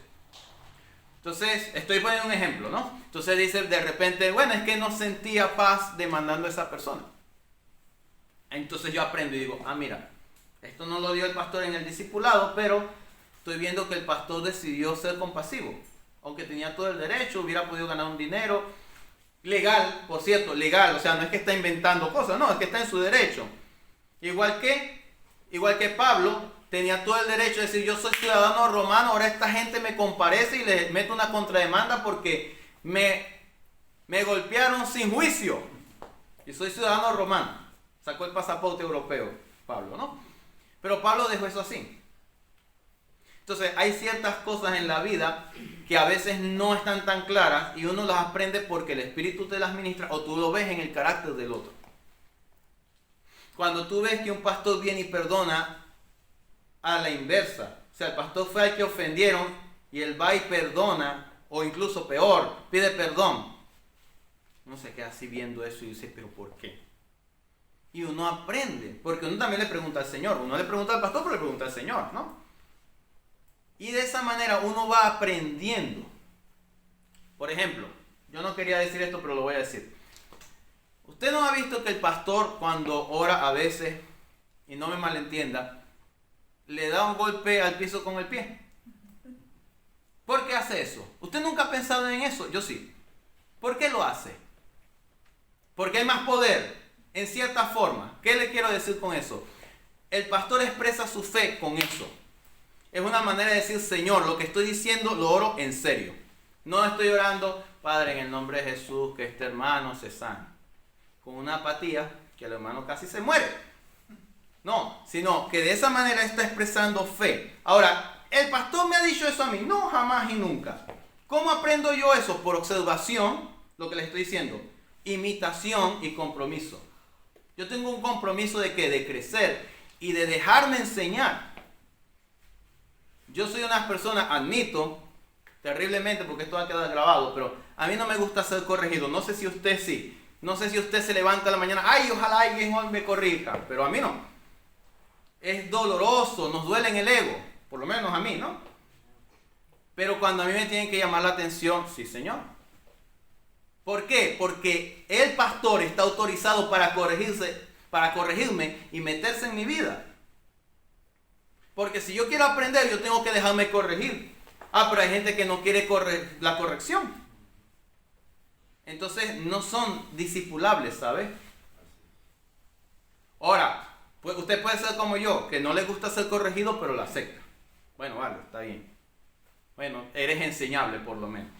Entonces, estoy poniendo un ejemplo, ¿no? Entonces dice de repente, bueno, es que no sentía paz demandando a esa persona. Entonces yo aprendo y digo, mira, esto no lo dio el pastor en el discipulado, pero estoy viendo que el pastor decidió ser compasivo. Aunque tenía todo el derecho, hubiera podido ganar un dinero legal, por cierto, legal. O sea, no es que está inventando cosas, no, es que está en su derecho. Igual que Pablo tenía todo el derecho de decir, yo soy ciudadano romano, ahora esta gente me comparece y le meto una contrademanda porque me golpearon sin juicio. Y soy ciudadano romano. Sacó el pasaporte europeo, Pablo, ¿no? Pero Pablo dejó eso así. Entonces hay ciertas cosas en la vida que a veces no están tan claras y uno las aprende porque el Espíritu te las ministra o tú lo ves en el carácter del otro. Cuando tú ves que un pastor viene y perdona a la inversa, o sea, el pastor fue al que ofendieron y él va y perdona, o incluso peor, pide perdón. Uno se queda así viendo eso y dice, ¿pero por qué? Y uno aprende, porque uno también le pregunta al Señor. Uno le pregunta al pastor, pero le pregunta al Señor, ¿no? Y de esa manera uno va aprendiendo. Por ejemplo, yo no quería decir esto, pero lo voy a decir. ¿Usted no ha visto que el pastor cuando ora a veces, y no me malentienda, le da un golpe al piso con el pie? ¿Por qué hace eso? ¿Usted nunca ha pensado en eso? Yo sí. ¿Por qué lo hace? Porque hay más poder, en cierta forma. ¿Qué le quiero decir con eso? El pastor expresa su fe con eso. Es una manera de decir, Señor, lo que estoy diciendo lo oro en serio. No estoy orando, Padre, en el nombre de Jesús, que este hermano se sane. Con una apatía que el hermano casi se muere. No, sino que de esa manera está expresando fe. Ahora, ¿el pastor me ha dicho eso a mí? No, jamás y nunca. ¿Cómo aprendo yo eso? Por observación, lo que les estoy diciendo. Imitación y compromiso. Yo tengo un compromiso de ¿qué? De crecer y de dejarme enseñar. Yo soy una persona, admito, terriblemente, porque esto va a quedar grabado, pero a mí no me gusta ser corregido. No sé si usted sí. No sé si usted se levanta a la mañana, ay, ojalá alguien hoy me corrija, pero a mí no. Es doloroso, nos duele en el ego, por lo menos a mí, ¿no? Pero cuando a mí me tienen que llamar la atención, sí, Señor. ¿Por qué? Porque el pastor está autorizado para corregirme y meterse en mi vida. Porque si yo quiero aprender, yo tengo que dejarme corregir. Ah, pero hay gente que no quiere la corrección. Entonces no son discipulables, ¿sabes? Ahora, pues usted puede ser como yo, que no le gusta ser corregido, pero lo acepta. Bueno, vale, está bien. Bueno, eres enseñable por lo menos.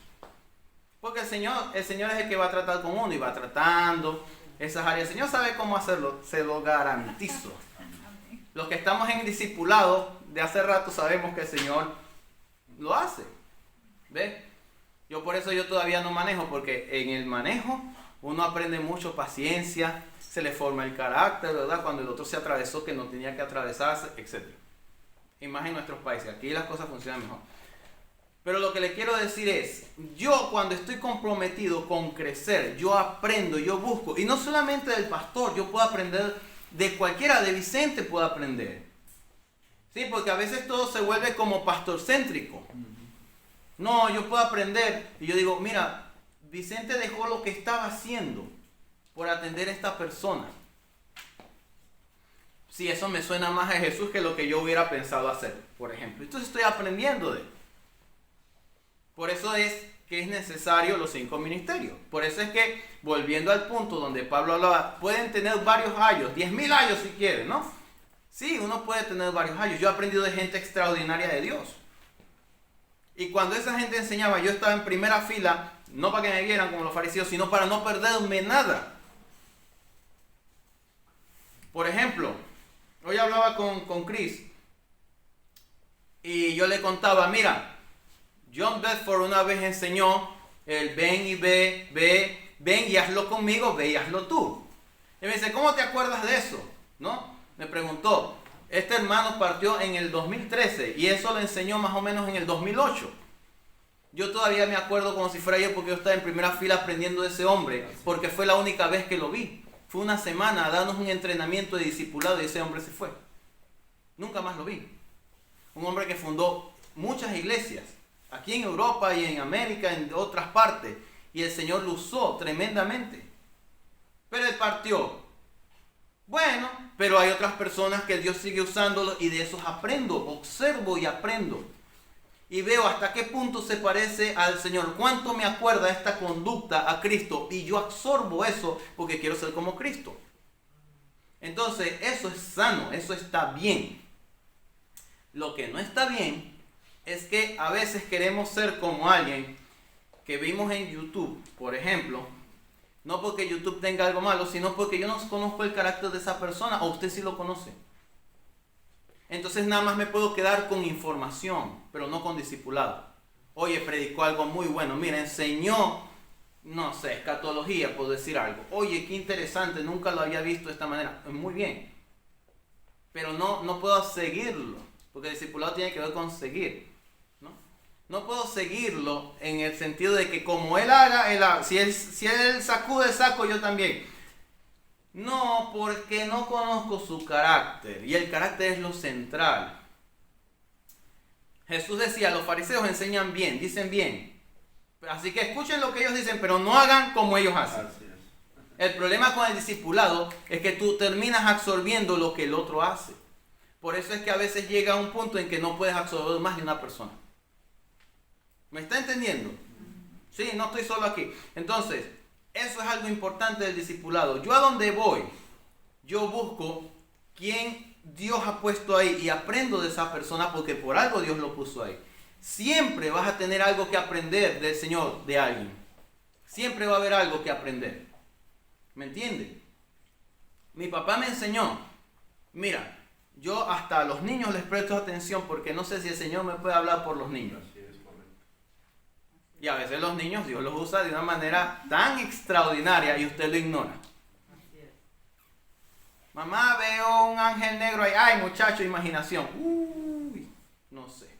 Porque el Señor es el que va a tratar con uno y va tratando esas áreas. El Señor sabe cómo hacerlo, se lo garantizo. Los que estamos en discipulado de hace rato sabemos que el Señor lo hace. ¿Ves? Por eso yo todavía no manejo, porque en el manejo uno aprende mucho paciencia, se le forma el carácter, ¿verdad? Cuando el otro se atravesó que no tenía que atravesarse, etc. Y más en nuestros países, aquí las cosas funcionan mejor. Pero lo que le quiero decir es, yo cuando estoy comprometido con crecer, yo aprendo, yo busco, y no solamente del pastor, yo puedo aprender de cualquiera, de Vicente puedo aprender. Sí, porque a veces todo se vuelve como pastorcéntrico. No, yo puedo aprender. Y yo digo, mira, Vicente dejó lo que estaba haciendo por atender a esta persona. Sí, eso me suena más a Jesús que lo que yo hubiera pensado hacer, por ejemplo. Entonces estoy aprendiendo de él. Por eso es que es necesario los 5 ministerios. Por eso es que, volviendo al punto donde Pablo hablaba, pueden tener varios ayos, 10,000 ayos si quieren, ¿no? Sí, uno puede tener varios ayos. Yo he aprendido de gente extraordinaria de Dios. Y cuando esa gente enseñaba, yo estaba en primera fila, no para que me vieran como los fariseos, sino para no perderme nada. Por ejemplo, hoy hablaba con Chris y yo le contaba, mira, John Bedford una vez enseñó el ven y ven y hazlo conmigo, ve y hazlo tú. Y me dice, ¿cómo te acuerdas de eso? ¿No? Me preguntó. Este hermano partió en el 2013 y eso lo enseñó más o menos en el 2008. Yo todavía me acuerdo como si fuera yo porque yo estaba en primera fila aprendiendo de ese hombre porque fue la única vez que lo vi. Fue una semana a darnos un entrenamiento de discipulado y ese hombre se fue. Nunca más lo vi. Un hombre que fundó muchas iglesias aquí en Europa y en América, en otras partes, y el Señor lo usó tremendamente. Pero él partió. Bueno, pero hay otras personas que Dios sigue usándolo y de esos aprendo, observo y aprendo. Y veo hasta qué punto se parece al Señor, cuánto me acuerda esta conducta a Cristo y yo absorbo eso porque quiero ser como Cristo. Entonces, eso es sano, eso está bien. Lo que no está bien es que a veces queremos ser como alguien que vimos en YouTube, por ejemplo. No porque YouTube tenga algo malo, sino porque yo no conozco el carácter de esa persona, o usted sí lo conoce. Entonces nada más me puedo quedar con información, pero no con discipulado. Oye, predicó algo muy bueno. Mira, enseñó, no sé, escatología, por decir algo. Oye, qué interesante, nunca lo había visto de esta manera. Muy bien. Pero no puedo seguirlo, porque el discipulado tiene que ver con seguir. No puedo seguirlo en el sentido de que como él haga, si él sacude el saco, yo también. No, porque no conozco su carácter. Y el carácter es lo central. Jesús decía, los fariseos enseñan bien, dicen bien. Así que escuchen lo que ellos dicen, pero no hagan como ellos hacen. El problema con el discipulado es que tú terminas absorbiendo lo que el otro hace. Por eso es que a veces llega un punto en que no puedes absorber más de una persona. ¿Me está entendiendo? Sí, no estoy solo aquí. Entonces, eso es algo importante del discipulado. Yo a donde voy, yo busco quién Dios ha puesto ahí y aprendo de esa persona porque por algo Dios lo puso ahí. Siempre vas a tener algo que aprender del Señor, de alguien. Siempre va a haber algo que aprender. ¿Me entiende? Mi papá me enseñó, mira, yo hasta a los niños les presto atención porque no sé si el Señor me puede hablar por los niños. Y a veces los niños Dios los usa de una manera tan extraordinaria y usted lo ignora. Mamá, veo un ángel negro ahí. Ay, muchacho, imaginación. Uy, no sé.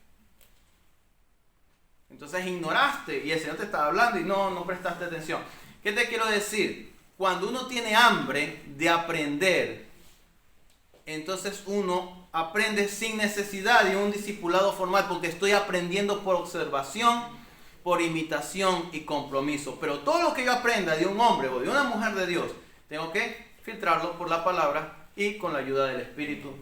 Entonces ignoraste y el Señor te estaba hablando y no prestaste atención. ¿Qué te quiero decir? Cuando uno tiene hambre de aprender, entonces uno aprende sin necesidad de un discipulado formal porque estoy aprendiendo por observación, por imitación y compromiso. Pero todo lo que yo aprenda de un hombre o de una mujer de Dios, tengo que filtrarlo por la palabra y con la ayuda del Espíritu